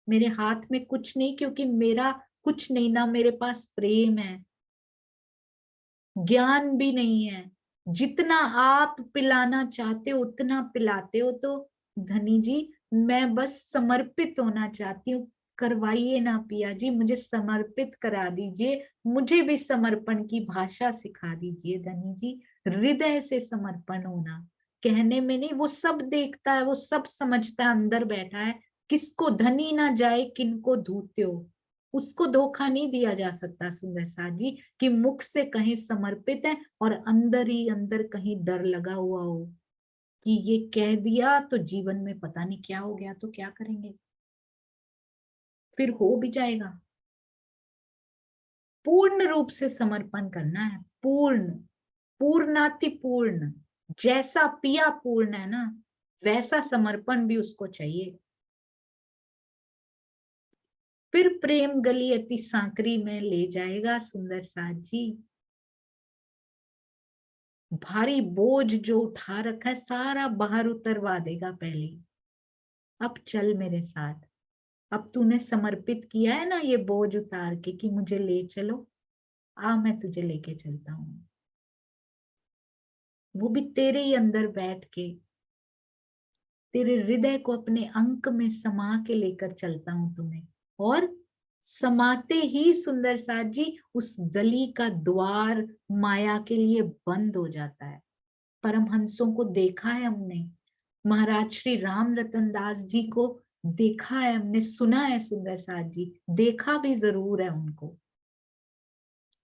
मेरे हाथ में कुछ नहीं, क्योंकि मेरा कुछ नहीं, ना मेरे पास प्रेम है, ज्ञान भी नहीं है, जितना आप पिलाना चाहते हो उतना पिलाते हो। तो धनी जी, मैं बस समर्पित होना चाहती हूँ, करवाइए ना पिया जी, मुझे समर्पित करा दीजिए, मुझे भी समर्पण की भाषा सिखा दीजिए धनी जी। हृदय से समर्पण होना, कहने में नहीं, वो सब देखता है, वो सब समझता है, अंदर बैठा है। किसको धनी ना जाए किनको धूते हो, उसको धोखा नहीं दिया जा सकता सुंदर साथ जी, कि मुख से कहीं समर्पित है और अंदर ही अंदर कहीं डर लगा हुआ हो कि ये कह दिया तो जीवन में पता नहीं क्या हो गया तो क्या करेंगे, फिर हो भी जाएगा। पूर्ण रूप से समर्पण करना है, पूर्ण, पूर्णातिपूर्ण। जैसा पिया पूर्ण है ना, वैसा समर्पण भी उसको चाहिए। फिर प्रेम गली अति सांकरी में ले जाएगा सुंदर साथ जी। भारी बोझ जो उठा रखा है सारा बाहर उतरवा देगा पहले। अब चल मेरे साथ, अब तूने समर्पित किया है ना ये बोझ उतार के कि मुझे ले चलो, आ मैं तुझे लेके चलता हूँ। वो भी तेरे ही अंदर बैठ के, तेरे हृदय को अपने अंक में समा के लेकर चलता हूं तुम्हें। और समाते ही सुंदर साथ जी उस गली का द्वार माया के लिए बंद हो जाता है। परमहंसों को देखा है हमने, महाराज श्री राम रतन दास जी को देखा है हमने, सुना है सुंदर साथ जी, देखा भी जरूर है उनको।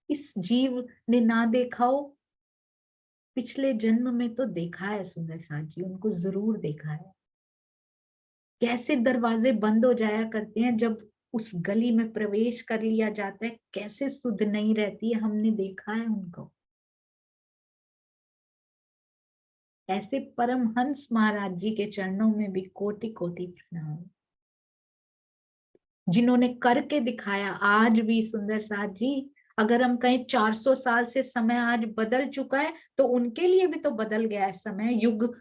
इस जीव ने ना देखा हो, पिछले जन्म में तो देखा है सुंदर साथ जी, उनको जरूर देखा है। कैसे दरवाजे बंद हो जाया करते हैं जब उस गली में प्रवेश कर लिया जाता है, कैसे सुध नहीं रहती है, हमने देखा है उनको। ऐसे परमहंस महाराज जी के चरणों में भी कोटि कोटि प्रणाम, जिन्होंने करके दिखाया। आज भी सुंदर साथ जी, अगर हम कहें 400 साल से समय आज बदल चुका है, तो उनके लिए भी तो बदल गया है समय, युग।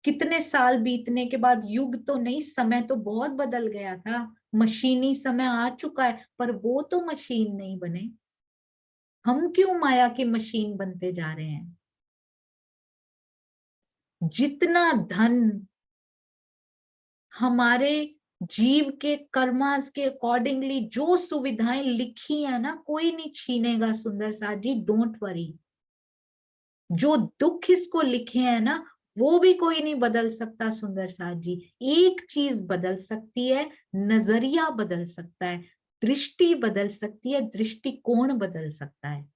कितने साल बीतने के बाद, युग तो नहीं, समय तो बहुत बदल गया था, मशीनी समय आ चुका है, पर वो तो मशीन नहीं बने। हम क्यों माया की मशीन बनते जा रहे हैं? जितना धन हमारे जीव के कर्मास के अकॉर्डिंगली जो सुविधाएं लिखी है ना, कोई नहीं छीनेगा सुंदर साथ जी, डोंट वरी। जो दुख इसको लिखे हैं ना, वो भी कोई नहीं बदल सकता सुंदर साथ जी। एक चीज बदल सकती है, नजरिया बदल सकता है, दृष्टि बदल सकती है, दृष्टिकोण बदल सकता है,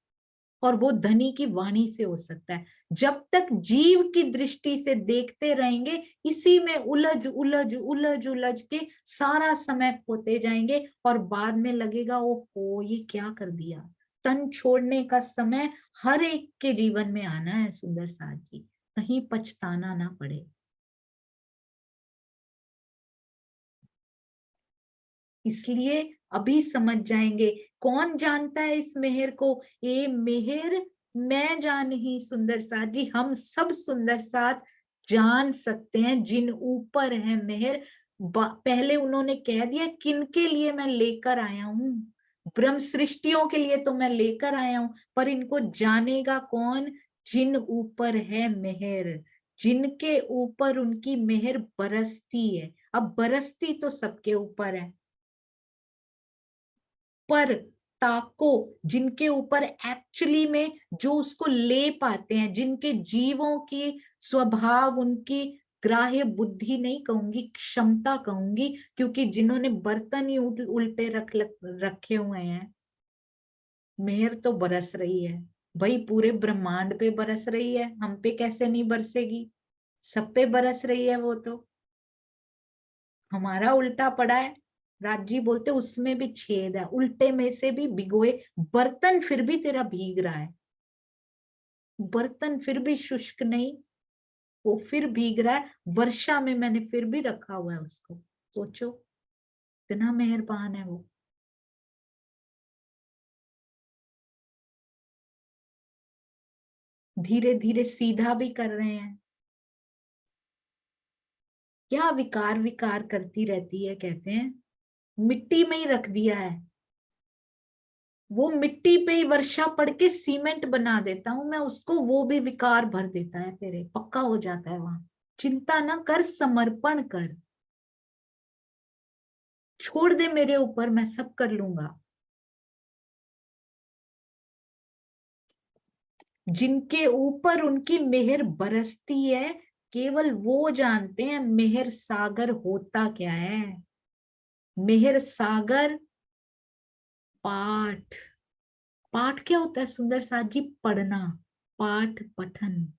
और वो धनी की वाणी से हो सकता है। जब तक जीव की दृष्टि से देखते रहेंगे, इसी में उलझ उलझ उलझ उलझ के सारा समय खोते जाएंगे, और बाद में लगेगा ओ ये क्या कर दिया। तन छोड़ने का समय हर एक के जीवन में आना है सुंदर साथ जी, कहीं पछताना ना पड़े। इसलिए अभी समझ जाएंगे। कौन जानता है इस मेहर को? ये मेहर मैं जान ही सुंदर साथ जी, हम सब सुंदर साथ जान सकते हैं जिन ऊपर है मेहर। पहले उन्होंने कह दिया किनके लिए मैं लेकर आया हूं, ब्रह्म सृष्टियों के लिए तो मैं लेकर आया हूं, पर इनको जानेगा कौन? जिन ऊपर है मेहर, जिनके ऊपर उनकी मेहर बरसती है। अब बरसती तो सबके ऊपर है, पर ताको जिनके ऊपर एक्चुअली में जो उसको ले पाते हैं, जिनके जीवों की स्वभाव, उनकी ग्राह्य बुद्धि नहीं कहूंगी, क्षमता कहूंगी, क्योंकि जिन्होंने बर्तन ही उल्टे रखे हुए हैं। मेहर तो बरस रही है भाई, पूरे ब्रह्मांड पे बरस रही है, हम पे कैसे नहीं बरसेगी? सब पे बरस रही है वो तो। हमारा उल्टा पड़ा है, राजी बोलते उसमें भी छेद है, उल्टे में से भी भिगोए बर्तन फिर भी तेरा भीग रहा है, बर्तन फिर भी शुष्क नहीं, वो फिर भीग रहा है, वर्षा में मैंने फिर भी रखा हुआ है उसको। सोचो, इतना मेहरबान है वो। धीरे धीरे सीधा भी कर रहे हैं। क्या विकार विकार करती रहती है, कहते हैं मिट्टी में ही रख दिया है। वो मिट्टी पे ही वर्षा पड़ के सीमेंट बना देता हूं मैं उसको, वो भी विकार भर देता है तेरे, पक्का हो जाता है वहां। चिंता ना कर, समर्पण कर, छोड़ दे मेरे ऊपर, मैं सब कर लूंगा। जिनके ऊपर उनकी मेहर बरसती है, केवल वो जानते हैं मेहर सागर होता क्या है। मेहर सागर पाठ, पाठ क्या होता है सुंदर साथ जी? पढ़ना, पाठ पठन।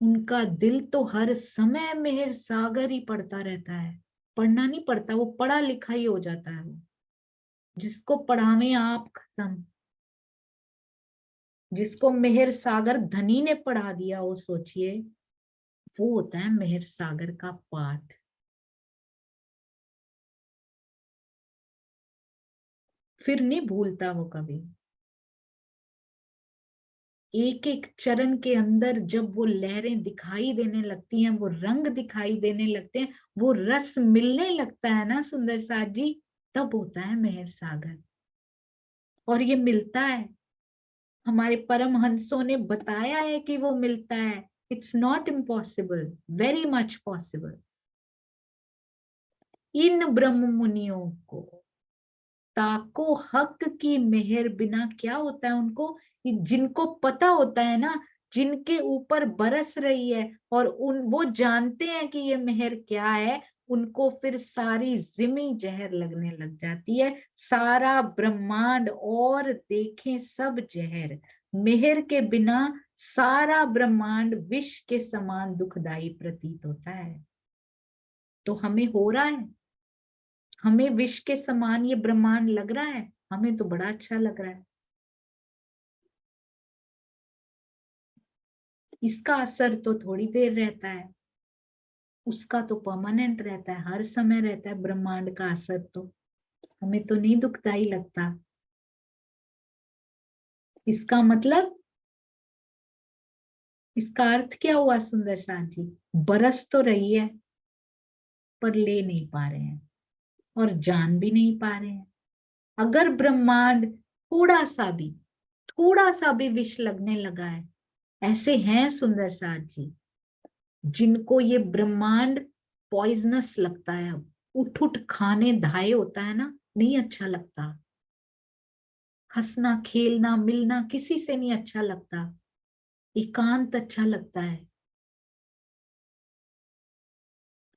उनका दिल तो हर समय मेहर सागर ही पढ़ता रहता है, पढ़ना नहीं पड़ता, वो पढ़ा लिखा ही हो जाता है वो। जिसको पढ़ावे आप खत्म, जिसको मेहर सागर धनी ने पढ़ा दिया, वो सोचिए, वो होता है मेहर सागर का पाठ। फिर नहीं भूलता वो कभी। एक एक चरण के अंदर जब वो लहरें दिखाई देने लगती हैं, वो रंग दिखाई देने लगते हैं, वो रस मिलने लगता है ना सुंदर साथ जी, तब होता है मेहर सागर। और ये मिलता है, हमारे परमहंसों ने बताया है कि वो मिलता है। It's not impossible, very much possible. इन ब्रह्म मुनियों को ताको हक की मेहर बिना क्या होता है उनको, जिनको पता होता है ना, जिनके ऊपर बरस रही है, और उन वो जानते हैं कि ये मेहर क्या है, उनको फिर सारी जिमी जहर लगने लग जाती है, सारा ब्रह्मांड और देखें सब जहर। मेहर के बिना सारा ब्रह्मांड विष के समान दुखदाई प्रतीत होता है। तो हमें हो रहा है, हमें विष के समान ये ब्रह्मांड लग रहा है, हमें तो बड़ा अच्छा लग रहा है। इसका असर तो थोड़ी देर रहता है, उसका तो परमानेंट रहता है, हर समय रहता है ब्रह्मांड का असर। तो हमें तो नहीं दुखदाई लगता। इसका मतलब, इसका अर्थ क्या हुआ सुंदर साथ जी? बरस तो रही है पर ले नहीं पा रहे हैं, और जान भी नहीं पा रहे हैं। अगर ब्रह्मांड थोड़ा सा भी विष लगने लगा है, ऐसे हैं सुंदर साथ जी जिनको ये ब्रह्मांड पॉइजनस लगता है, अब उठ उठ खाने धाए होता है ना, नहीं अच्छा लगता। हंसना खेलना मिलना किसी से नहीं अच्छा लगता, एकांत अच्छा लगता है।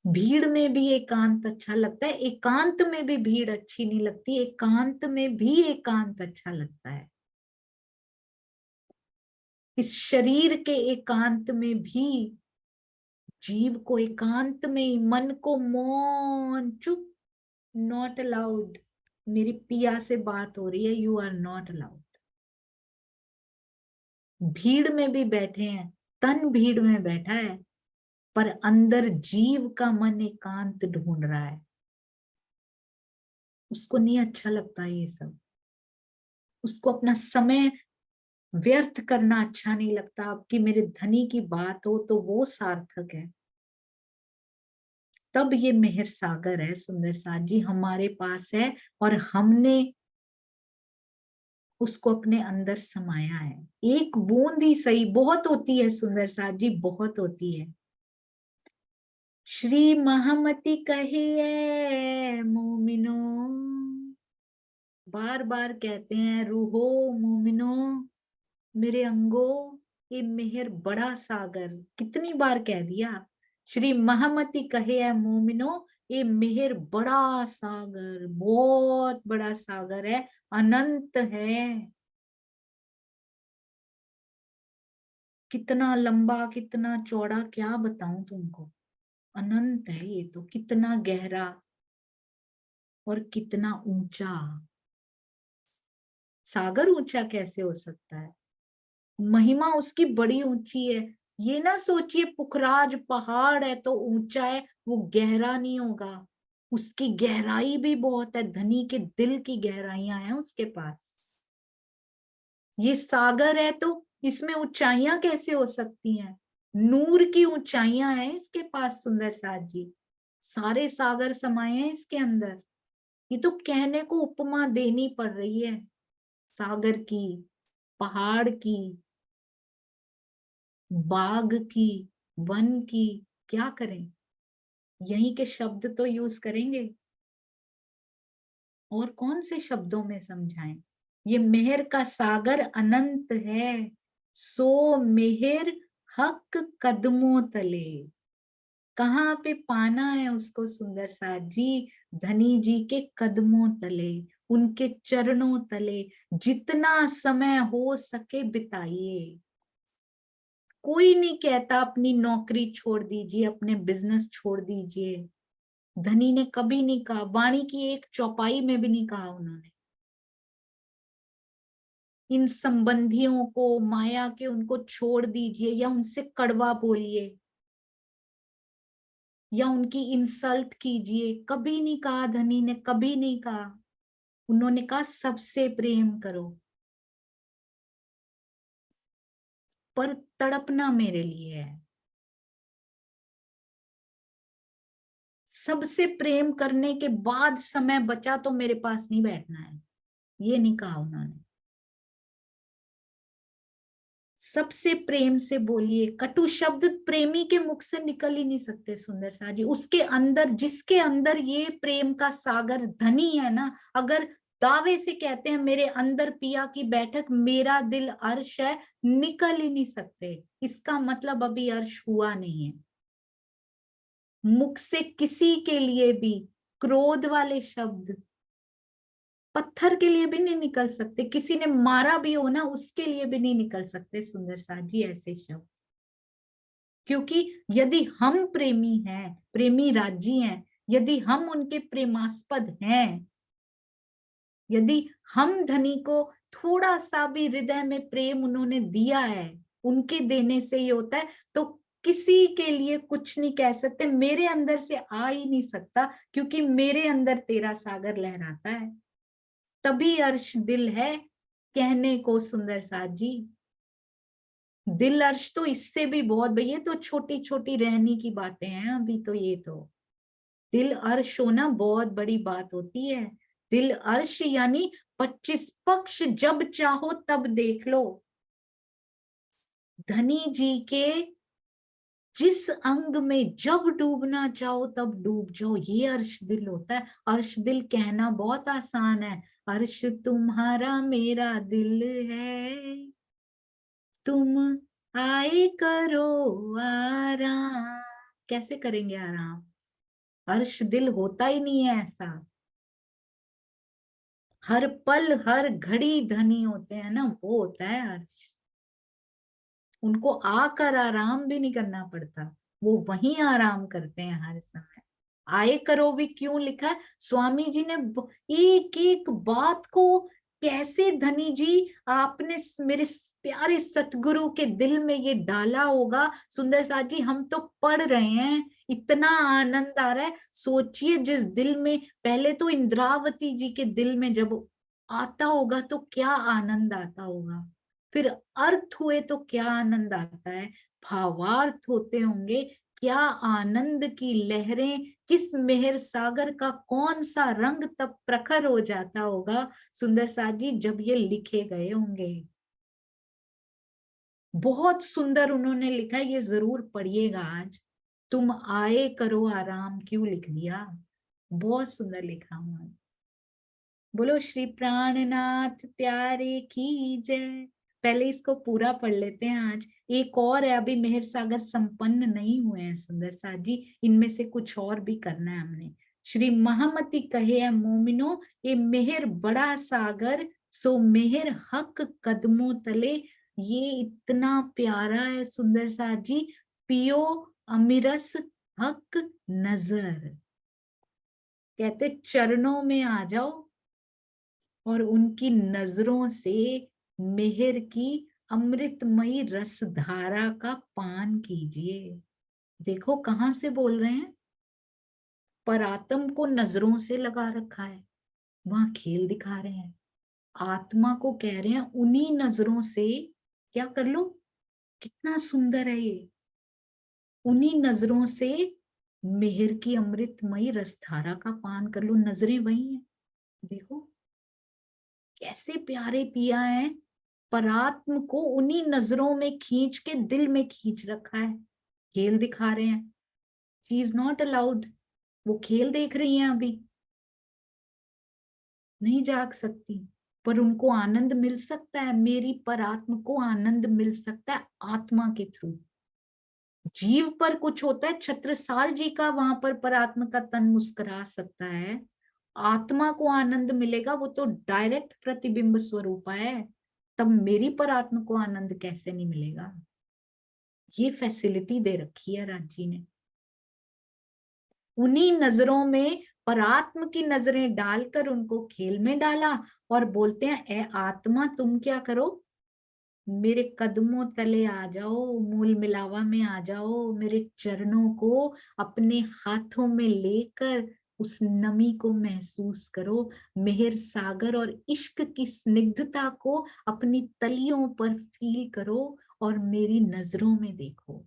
भीड़ में भी एकांत अच्छा लगता है, एकांत में भी भीड़ अच्छी नहीं लगती, एकांत में भी एकांत अच्छा लगता है। इस शरीर के एकांत में भी, जीव को एकांत में ही, मन को मौन चुप, नॉट अलाउड। मेरी पिया से बात हो रही है, यू आर नॉट अलाउड। भीड़ में भी बैठे हैं, तन भीड़ में बैठा है, पर अंदर जीव का मन एकांत ढूंढ रहा है, उसको नहीं अच्छा लगता ये सब। उसको अपना समय व्यर्थ करना अच्छा नहीं लगता। अब कि मेरे धनी की बात हो तो वो सार्थक है। तब ये मेहर सागर है सुंदर साथ जी हमारे पास है, और हमने उसको अपने अंदर समाया है। एक बूंद ही सही बहुत होती है सुंदर साथ जी, बहुत होती है। श्री महामती कहिए मोमिनो, बार बार कहते हैं रूहो मोमिनो, मेरे अंगो, ये मेहर बड़ा सागर, कितनी बार कह दिया। श्री महामती कहे है मोमिनो, ये मेहर बड़ा सागर, बहुत बड़ा सागर है, अनंत है। कितना लंबा कितना चौड़ा क्या बताऊं तुमको, अनंत है ये तो, कितना गहरा और कितना ऊंचा। सागर ऊंचा कैसे हो सकता है? महिमा उसकी बड़ी ऊंची है। ये ना सोचिए पुखराज पहाड़ है तो ऊंचा है, वो गहरा नहीं होगा। उसकी गहराई भी बहुत है, धनी के दिल की गहराइयां हैं उसके पास। ये सागर है तो इसमें ऊंचाइयां कैसे हो सकती हैं? नूर की ऊंचाइयां हैं इसके पास सुंदर साथ जी, सारे सागर समाये हैं इसके अंदर। ये तो कहने को उपमा देनी पड़ रही है, सागर की, पहाड़ की, बाग की, वन की। क्या करें, यहीं के शब्द तो यूज करेंगे, और कौन से शब्दों में समझाएं। ये मेहर का सागर अनंत है, सो मेहर हक कदमों तले। कहाँ पे पाना है उसको सुंदर साथ जी? धनी जी के कदमों तले, उनके चरणों तले जितना समय हो सके बिताइए। कोई नहीं कहता अपनी नौकरी छोड़ दीजिए, अपने बिजनेस छोड़ दीजिए। धनी ने कभी नहीं कहा, वाणी की एक चौपाई में भी नहीं कहा उन्होंने। इन संबंधियों को, माया के, उनको छोड़ दीजिए, या उनसे कड़वा बोलिए, या उनकी इंसल्ट कीजिए, कभी नहीं कहा धनी ने, कभी नहीं कहा। उन्होंने कहा सबसे प्रेम करो, पर तड़पना मेरे लिए है। सबसे प्रेम करने के बाद समय बचा तो मेरे पास नहीं बैठना है, ये नहीं कहा उन्होंने। सबसे प्रेम से बोलिए। कटु शब्द प्रेमी के मुख से निकल ही नहीं सकते सुंदर सा जी। उसके अंदर, जिसके अंदर ये प्रेम का सागर धनी है ना, अगर दावे से कहते हैं मेरे अंदर पिया की बैठक, मेरा दिल अर्श है, निकल ही नहीं सकते। इसका मतलब अभी अर्श हुआ नहीं है। मुख से किसी के लिए भी क्रोध वाले शब्द पत्थर के लिए भी नहीं निकल सकते, किसी ने मारा भी हो ना उसके लिए भी नहीं निकल सकते सुंदर सा जी ऐसे शब्द। क्योंकि यदि हम प्रेमी हैं, प्रेमी राजी हैं, यदि हम उनके प्रेमास्पद हैं, यदि हम धनी को थोड़ा सा भी हृदय में प्रेम उन्होंने दिया है, उनके देने से ही होता है, तो किसी के लिए कुछ नहीं कह सकते। मेरे अंदर से आ ही नहीं सकता, क्योंकि मेरे अंदर तेरा सागर लहराता है। तभी अर्श दिल है कहने को सुंदर साथ जी। दिल अर्श तो इससे भी बहुत, भाई ये तो छोटी छोटी रहनी की बातें हैं अभी तो। ये तो दिल अर्श होना बहुत बड़ी बात होती है। दिल अर्श यानी 25 पक्ष, जब चाहो तब देख लो। धनी जी के जिस अंग में जब डूबना चाहो तब डूब जाओ, ये अर्श दिल होता है। अर्श दिल कहना बहुत आसान है, अर्श तुम्हारा मेरा दिल है, तुम आए करो आराम। कैसे करेंगे आराम? अर्श दिल होता ही नहीं है ऐसा। हर पल हर घड़ी धनी होते हैं ना, वो होता है अर्श। उनको आकर आराम भी नहीं करना पड़ता, वो वहीं आराम करते हैं हर समय। आए करो भी क्यों लिखा है? स्वामी जी ने एक एक बात को कैसे धनी जी आपने मेरे प्यारे सतगुरु के दिल में ये डाला होगा सुंदर साथ जी। हम तो पढ़ रहे हैं, इतना आनंद आ रहा है। सोचिए जिस दिल में, पहले तो इंद्रावती जी के दिल में जब आता होगा तो क्या आनंद आता होगा, फिर अर्थ हुए तो क्या आनंद आता है, भावार्थ होते होंगे, क्या आनंद की लहरें, किस मेहर सागर का कौन सा रंग तब प्रखर हो जाता होगा सुंदर साथ जी जब ये लिखे गए होंगे। बहुत सुंदर उन्होंने लिखा है, ये जरूर पढ़िएगा आज। तुम आए करो आराम क्यों लिख दिया, बहुत सुंदर लिखा हुआ। बोलो श्री प्राणनाथ प्यारे की जय। पहले इसको पूरा पढ़ लेते हैं आज। एक और है, अभी मेहर सागर संपन्न नहीं हुए हैं सुंदर साथ जी, इनमें से कुछ और भी करना है हमने। श्री महामती कहे है मोमिनो, ये मेहर बड़ा सागर, सो मेहर हक कदमों तले। ये इतना प्यारा है सुंदर साथ जी। पियो अमिरस हक नजर, कहते चरणों में आ जाओ और उनकी नजरों से मेहर की अमृतमयी रसधारा का पान कीजिए। देखो कहाँ से बोल रहे हैं, परात्म को नजरों से लगा रखा है, वहां खेल दिखा रहे हैं। आत्मा को कह रहे हैं उन्हीं नजरों से क्या कर लो, कितना सुंदर है ये। उन्हीं नजरों से मेहर की अमृतमयी रसधारा का पान कर लो। नजरें वही है, देखो कैसे प्यारे पिया है, परात्म को उन्हीं नजरों में खींच के दिल में खींच रखा है, खेल दिखा रहे हैं। शी इज नॉट अलाउड, वो खेल देख रही हैं अभी, नहीं जाग सकती, पर उनको आनंद मिल सकता है, मेरी परात्म को आनंद मिल सकता है आत्मा के थ्रू। जीव पर कुछ होता है, छत्रसाल जी का वहां पर परात्मा का तन मुस्कुरा सकता है, आत्मा को आनंद मिलेगा, वो तो डायरेक्ट प्रतिबिंब स्वरूप है, तब मेरी परात्मा को आनंद कैसे नहीं मिलेगा। ये फैसिलिटी दे रखी है राज जी ने, उन्हीं नजरों में परात्म की नजरें डालकर उनको खेल में डाला, और बोलते हैं ए आत्मा तुम क्या करो, मेरे कदमों तले आ जाओ, मूल मिलावा में आ जाओ, मेरे चरणों को अपने हाथों में लेकर उस नमी को महसूस करो, मेहर सागर और इश्क की स्निग्धता को अपनी तलियों पर फील करो, और मेरी नजरों में देखो।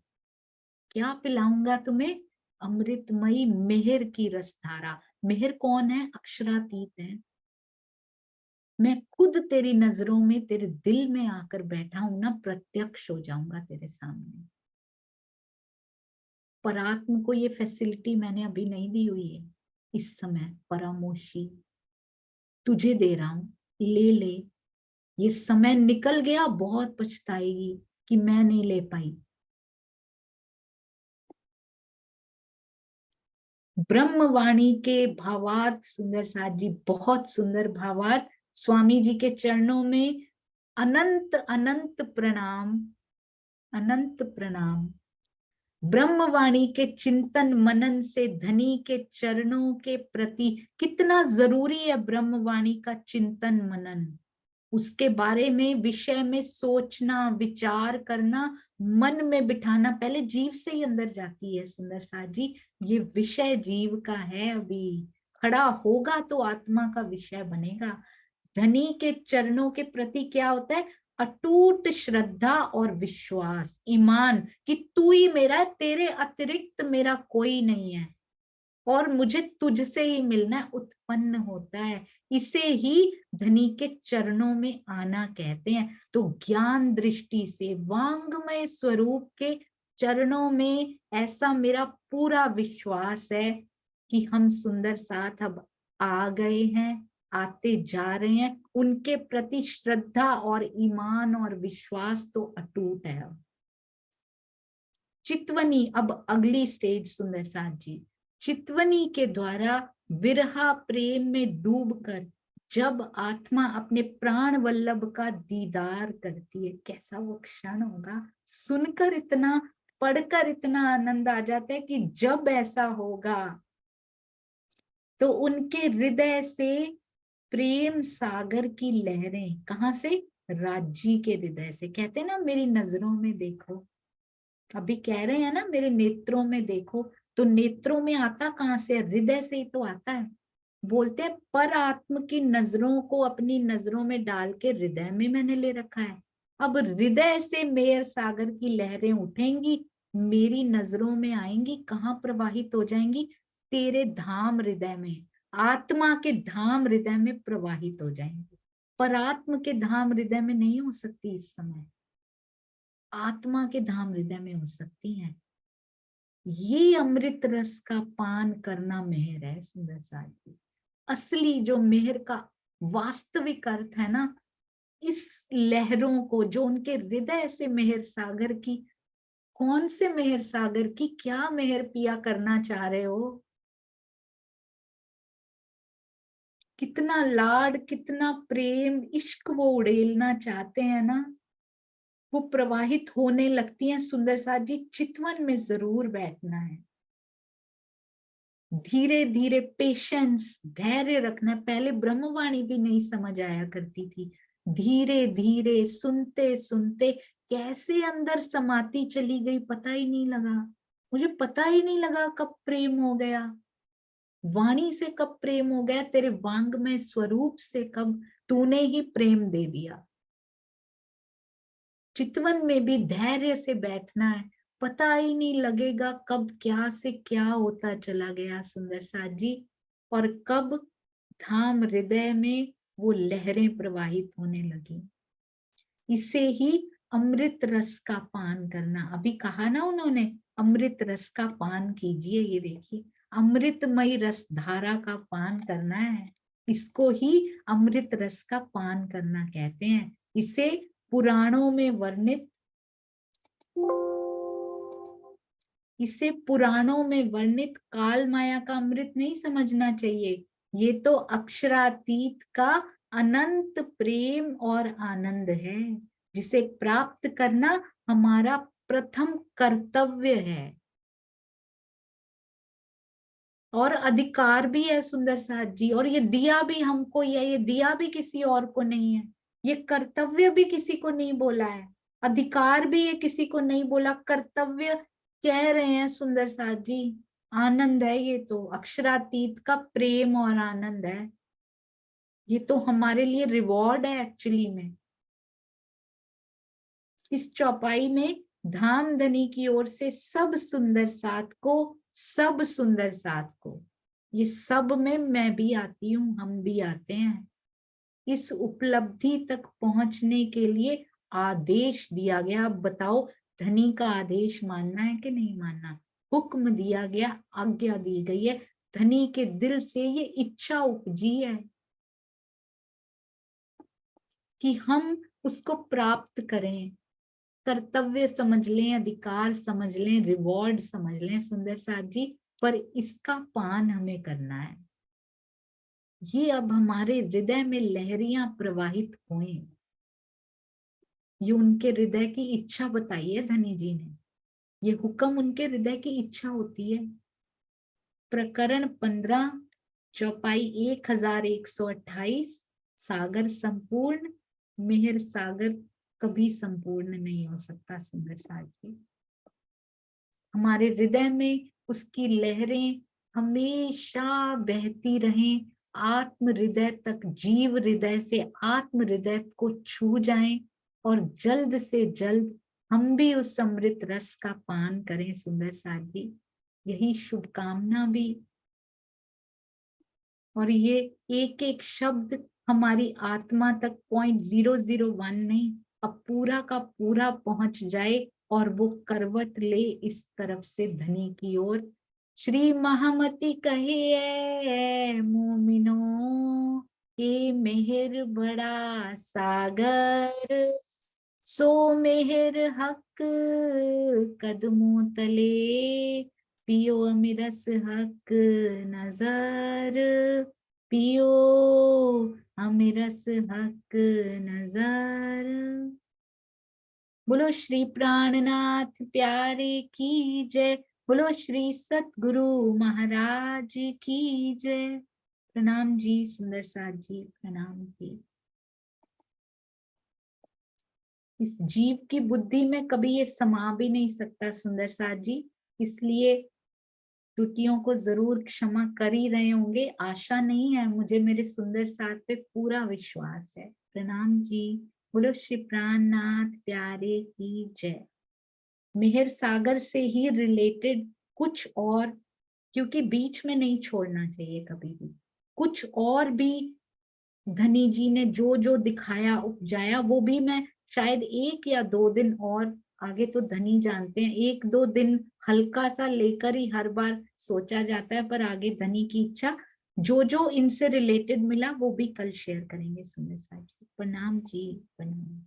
क्या पिलाऊंगा तुम्हें? अमृतमयी मेहर की रसधारा। मेहर कौन है? अक्षरातीत है। मैं खुद तेरी नजरों में, तेरे दिल में आकर बैठा हूं ना, प्रत्यक्ष हो जाऊंगा तेरे सामने। परात्म को ये फैसिलिटी मैंने अभी नहीं दी हुई है, इस समय परामोशी तुझे दे रहा हूं, ले ले। ये समय निकल गया, बहुत पछताएगी कि मैं नहीं ले पाई। ब्रह्मवाणी के भावार्थ सुंदर साथ जी, बहुत सुंदर भावार्थ, स्वामी जी के चरणों में अनंत अनंत प्रणाम, अनंत प्रणाम। ब्रह्मवाणी के चिंतन मनन से धनी के चरणों के प्रति कितना जरूरी है ब्रह्मवाणी का चिंतन मनन, उसके बारे में विषय में सोचना, विचार करना, मन में बिठाना, पहले जीव से ही अंदर जाती है सुंदर साथ जी। ये विषय जीव का है, अभी खड़ा होगा तो आत्मा का विषय बनेगा। धनी के चरणों के प्रति क्या होता है? अटूट श्रद्धा और विश्वास, ईमान कि तू ही मेरा, तेरे अतिरिक्त मेरा कोई नहीं है, और मुझे तुझसे ही मिलना है, उत्पन्न होता है। इसे ही धनी के चरणों में आना कहते हैं। तो ज्ञान दृष्टि से वांगमय स्वरूप के चरणों में ऐसा मेरा पूरा विश्वास है कि हम सुंदर साथ अब आ गए हैं, आते जा रहे हैं, उनके प्रति श्रद्धा और ईमान और विश्वास तो अटूट है। चितवनी, अब अगली स्टेज सुंदर साथ जी, चितवनी के द्वारा विरहा प्रेम में डूबकर जब आत्मा अपने प्राण वल्लभ का दीदार करती है, कैसा वो क्षण होगा। सुनकर इतना, पढ़कर इतना आनंद आ जाता है कि जब ऐसा होगा तो उनके हृदय से प्रेम सागर की लहरें, कहां से? राज्य के हृदय से। कहते हैं ना मेरी नजरों में देखो, अभी कह रहे हैं ना मेरे नेत्रों में देखो, तो नेत्रों में आता कहां से? हृदय से ही तो आता है। बोलते हैं पर आत्म की नजरों को अपनी नजरों में डाल के हृदय में मैंने ले रखा है। अब हृदय से मेयर सागर की लहरें उठेंगी, मेरी नजरों में आएंगी, कहाँ प्रवाहित हो जाएंगी? तेरे धाम हृदय में, आत्मा के धाम हृदय में प्रवाहित हो जाएंगी। पर आत्म के धाम हृदय में नहीं हो सकती इस समय, आत्मा के धाम हृदय में हो सकती हैं। ये अमृत रस का पान करना मेहर है सुंदर साथ जी। असली जो मेहर का वास्तविक अर्थ है ना, इस लहरों को जो उनके हृदय से मेहर सागर की, कौन से मेहर सागर की, क्या मेहर पिया करना चाह रहे हो? कितना लाड, कितना प्रेम, इश्क वो उड़ेलना चाहते हैं ना, वो प्रवाहित होने लगती हैं सुंदर साथ जी। चितवन में जरूर बैठना है, धीरे धीरे पेशेंस, धैर्य रखना है। पहले ब्रह्मवाणी भी नहीं समझ आया करती थी, धीरे धीरे सुनते सुनते कैसे अंदर समाती चली गई, पता ही नहीं लगा। मुझे पता ही नहीं लगा कब प्रेम हो गया, वाणी से कब प्रेम हो गया, तेरे वांग में स्वरूप से कब तूने ही प्रेम दे दिया। चितवन में भी धैर्य से बैठना है, पता ही नहीं लगेगा कब क्या से क्या होता चला गया सुंदर साथ जी, और कब धाम हृदय में वो लहरें प्रवाहित होने लगी। इसे ही अमृत रस का पान करना, अभी कहा ना उन्होंने, अमृत रस का पान कीजिए। ये देखिए, अमृतमय रस धारा का पान करना है, इसको ही अमृत रस का पान करना कहते हैं। इसे पुराणों में वर्णित इसे पुराणों में वर्णित काल माया का अमृत नहीं समझना चाहिए। ये तो अक्षरातीत का अनंत प्रेम और आनंद है, जिसे प्राप्त करना हमारा प्रथम कर्तव्य है और अधिकार भी है सुंदर साथ जी। और ये दिया भी हमको, ये दिया भी किसी और को नहीं है, ये कर्तव्य भी किसी को नहीं बोला है, अधिकार भी ये किसी को नहीं बोला, कर्तव्य कह रहे हैं सुंदर साथ जी। आनंद है ये तो, अक्षरातीत का प्रेम और आनंद है। ये तो हमारे लिए रिवॉर्ड है एक्चुअली में। इस चौपाई में धामधनी की ओर से सब सुंदर साथ को, सब सुंदर साथ को, ये सब में मैं भी आती हूँ, हम भी आते हैं। इस उपलब्धि तक पहुंचने के लिए आदेश दिया गया। अब बताओ, धनी का आदेश मानना है कि नहीं मानना? हुक्म दिया गया, आज्ञा दी गई है, धनी के दिल से ये इच्छा उपजी है कि हम उसको प्राप्त करें। कर्तव्य समझ लें, अधिकार समझ लें, रिवॉर्ड समझ लें सुंदर साथ जी, पर इसका पान हमें करना है। ये अब हमारे हृदय में लहरियां प्रवाहित हुई। ये उनके हृदय की इच्छा बताई है धनी जी ने, ये हुक्म उनके हृदय की इच्छा होती है। प्रकरण 15, चौपाई 1128। सागर संपूर्ण, मेहर सागर कभी संपूर्ण नहीं हो सकता सुंदर साथ जी। हमारे हृदय में उसकी लहरें हमेशा बहती रहें, आत्म हृदय तक, जीव हृदय से आत्म हृदय को छू जाएं और जल्द से जल्द हम भी उस अमृत रस का पान करें सुंदर साथ जी। यही शुभकामना भी। और ये एक एक शब्द हमारी आत्मा तक 0.001 नहीं, अब पूरा का पूरा पहुंच जाए और वो करवट ले इस तरफ से धनी की ओर। श्री महामती कहे मोमिनो, ए मेहर बड़ा सागर, सो मेहर हक कदमों तले, पियो अमिरस हक नजर, पियो अमिरस हक नजर। बोलो श्री प्राणनाथ प्यारे की जय, बोलो श्री सतगुरु महाराज की जय। प्रणाम जी सुंदर साथ जी, प्रणाम जी। इस जीव की बुद्धि में कभी ये समा भी नहीं सकता सुंदर साथ जी, इसलिए त्रुटियों को जरूर क्षमा कर ही रहे होंगे। आशा नहीं है मुझे, मेरे सुंदर साथ पे पूरा विश्वास है। प्रणाम जी। बोलो श्री प्राणनाथ प्यारे की जय। मेहर सागर से ही रिलेटेड कुछ और, क्योंकि बीच में नहीं छोड़ना चाहिए कभी भी, कुछ और भी धनी जी ने जो जो दिखाया उपजाया, वो भी मैं शायद 1 या 2 दिन और, आगे तो धनी जानते हैं, 1-2 दिन हल्का सा लेकर ही हर बार सोचा जाता है, पर आगे धनी की इच्छा, जो जो इनसे रिलेटेड मिला वो भी कल शेयर करेंगे सुंदर साथ जी। प्रणाम जी, प्रणाम।